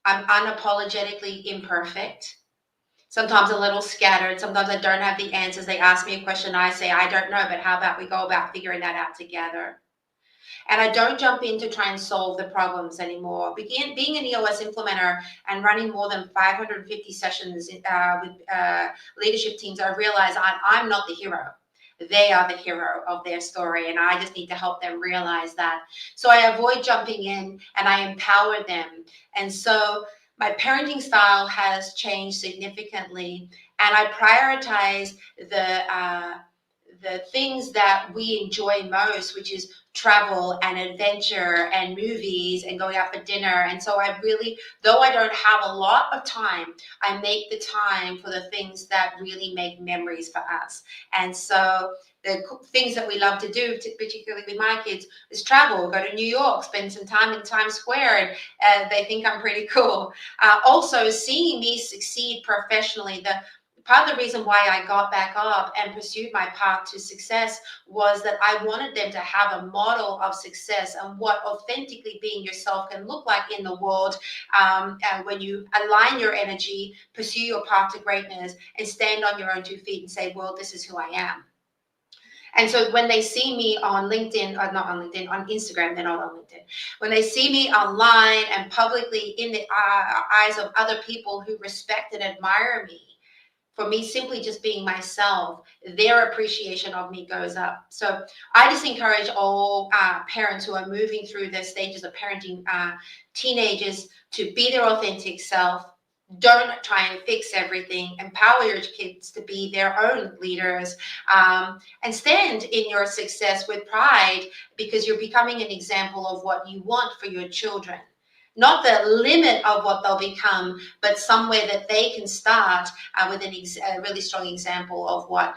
Speaker 3: I'm unapologetically imperfect. Sometimes a little scattered. Sometimes I don't have the answers. They ask me a question. I say, I don't know, but how about we go about figuring that out together? And I don't jump in to try and solve the problems anymore. Being an EOS implementer and running more than 550 sessions with leadership teams, I realize I'm not the hero. They are the hero of their story, and I just need to help them realize that. So I avoid jumping in and I empower them. And so my parenting style has changed significantly, and I prioritize the things that we enjoy most, which is travel and adventure and movies and going out for dinner. And so I really, though I don't have a lot of time, I make the time for the things that really make memories for us. And so the things that we love to do, particularly with my kids, is travel, go to New York, spend some time in Times Square, and they think I'm pretty cool. Also, seeing me succeed professionally, part of the reason why I got back up and pursued my path to success was that I wanted them to have a model of success and what authentically being yourself can look like in the world. And when you align your energy, pursue your path to greatness, and stand on your own 2 feet and say, well, this is who I am. And so when they see me on LinkedIn, or not on LinkedIn, on Instagram, they're not on LinkedIn. When they see me online and publicly in the eyes of other people who respect and admire me, for me simply just being myself, their appreciation of me goes up. So I just encourage all parents who are moving through their stages of parenting teenagers to be their authentic self. Don't try and fix everything. Empower your kids to be their own leaders, and stand in your success with pride, because you're becoming an example of what you want for your children. Not the limit of what they'll become, but somewhere that they can start with a really strong example of what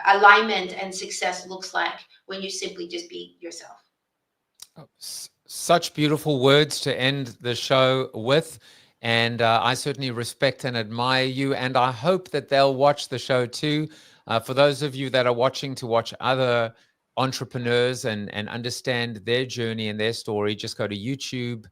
Speaker 3: alignment and success looks like when you simply just be yourself.
Speaker 2: Such beautiful words to end the show with. And I certainly respect and admire you. And I hope that they'll watch the show too. For those of you that are watching, to watch other entrepreneurs and understand their journey and their story, just go to youtube.com/@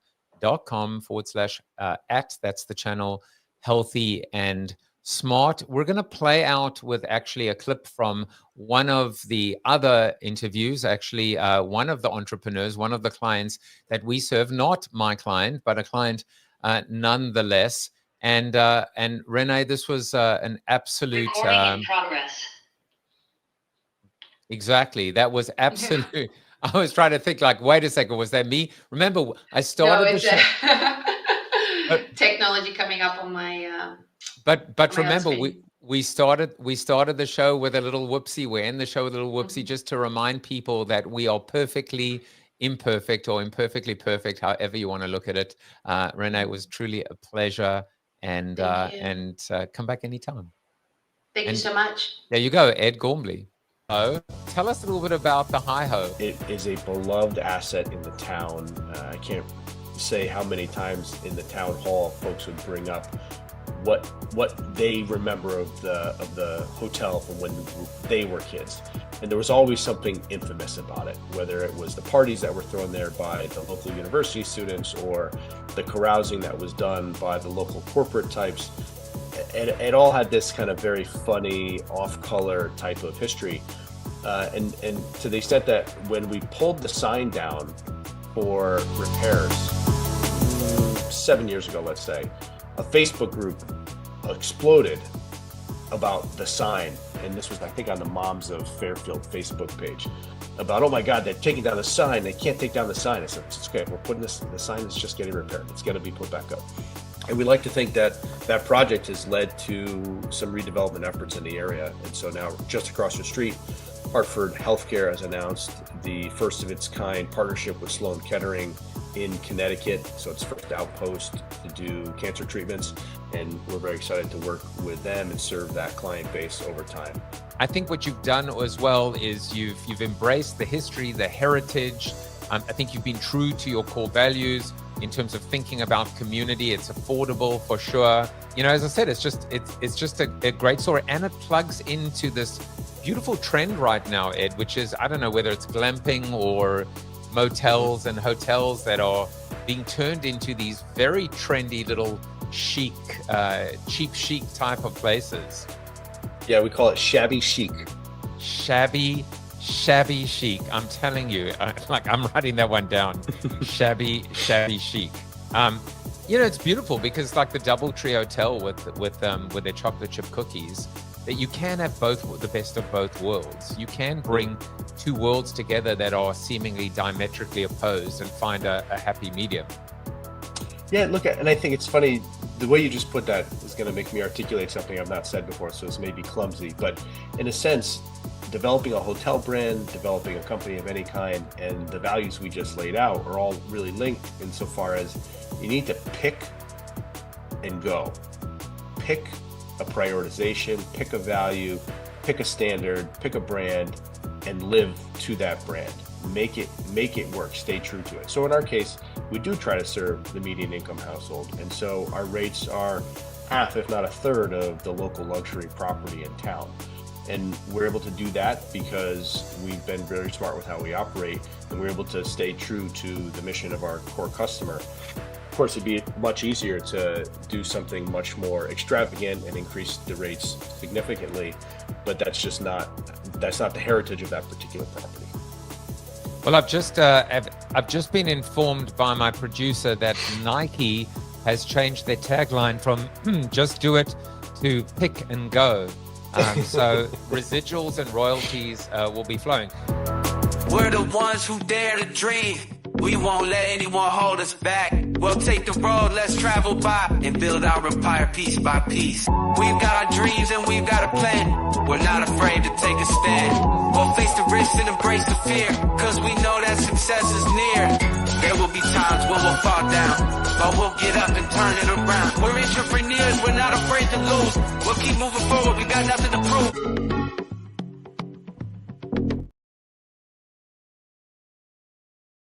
Speaker 2: that's the channel, Healthy and Smart. We're going to play out with actually a clip from one of the other interviews, actually one of the entrepreneurs, one of the clients that we serve, not my client, but a client nonetheless. And Renee, this was an absolute
Speaker 4: recording in progress.
Speaker 2: Exactly. That was absolute. I was trying to think, like, wait a second, was that me? Remember, I started the show.
Speaker 3: Technology coming up on my.
Speaker 2: But remember, we started the show with a little whoopsie. We're in the show with a little whoopsie, just to remind people that we are perfectly imperfect, or imperfectly perfect, however you want to look at it. Renee, it was truly a pleasure, and come back anytime.
Speaker 3: Thank you so much.
Speaker 2: There you go, Ed Gormley. Tell us a little bit about the Hi-Ho.
Speaker 5: It is a beloved asset in the town. I can't say how many times in the town hall folks would bring up what they remember of the hotel from when they were kids. And there was always something infamous about it, whether it was the parties that were thrown there by the local university students, or the carousing that was done by the local corporate types. It all had this kind of very funny, off-color type of history. And to the extent that when we pulled the sign down for repairs 7 years ago, let's say, a Facebook group exploded about the sign. And this was, I think, on the Moms of Fairfield Facebook page, about, oh my God, they're taking down the sign. They can't take down the sign. I said, it's okay. We're putting the sign is just getting repaired. It's going to be put back up. And we like to think that that project has led to some redevelopment efforts in the area. And so now, just across the street, Hartford Healthcare has announced the first of its kind partnership with Sloan Kettering in Connecticut. So it's first outpost to do cancer treatments. And we're very excited to work with them and serve that client base over time.
Speaker 2: I think what you've done as well is you've embraced the history, the heritage. I think you've been true to your core values in terms of thinking about community. It's affordable for sure. You know, as I said, it's just a great story, and it plugs into this beautiful trend right now, Ed, which is, I don't know whether it's glamping or motels and hotels that are being turned into these very trendy little chic, cheap chic type of places.
Speaker 5: Yeah, we call it shabby chic.
Speaker 2: Shabby Shabby chic. I'm telling you, like I'm writing that one down. Shabby chic. It's beautiful because like the DoubleTree Hotel with their chocolate chip cookies, that you can have the best of both worlds. You can bring two worlds together that are seemingly diametrically opposed and find a happy medium.
Speaker 5: Yeah, and I think it's funny, the way you just put that is going to make me articulate something I've not said before, so it's maybe clumsy, but in a sense, developing a hotel brand, developing a company of any kind, and the values we just laid out are all really linked insofar as you need to pick and go. Pick a prioritization, pick a value, pick a standard, pick a brand, and live to that brand. Make it work, stay true to it. So in our case, we do try to serve the median income household. And so our rates are half, if not a third, of the local luxury property in town. And we're able to do that because we've been very smart with how we operate, and we're able to stay true to the mission of our core customer. Of course, it'd be much easier to do something much more extravagant and increase the rates significantly, but that's not the heritage of that particular property.
Speaker 2: Well, I've just been informed by my producer that Nike has changed their tagline from "just do it" to "pick and go." So residuals and royalties will be flowing.
Speaker 1: We're the ones who dare to dream. We won't let anyone hold us back. We'll take the road, let's travel by and build our empire piece by piece. We've got our dreams and we've got a plan. We're not afraid to take a stand. We'll face the risks and embrace the fear, cause we know that success is near. There will be times when we'll fall down, but we'll get up and turn it around. We're entrepreneurs, we're not afraid to lose. We'll keep moving forward, we got nothing to prove.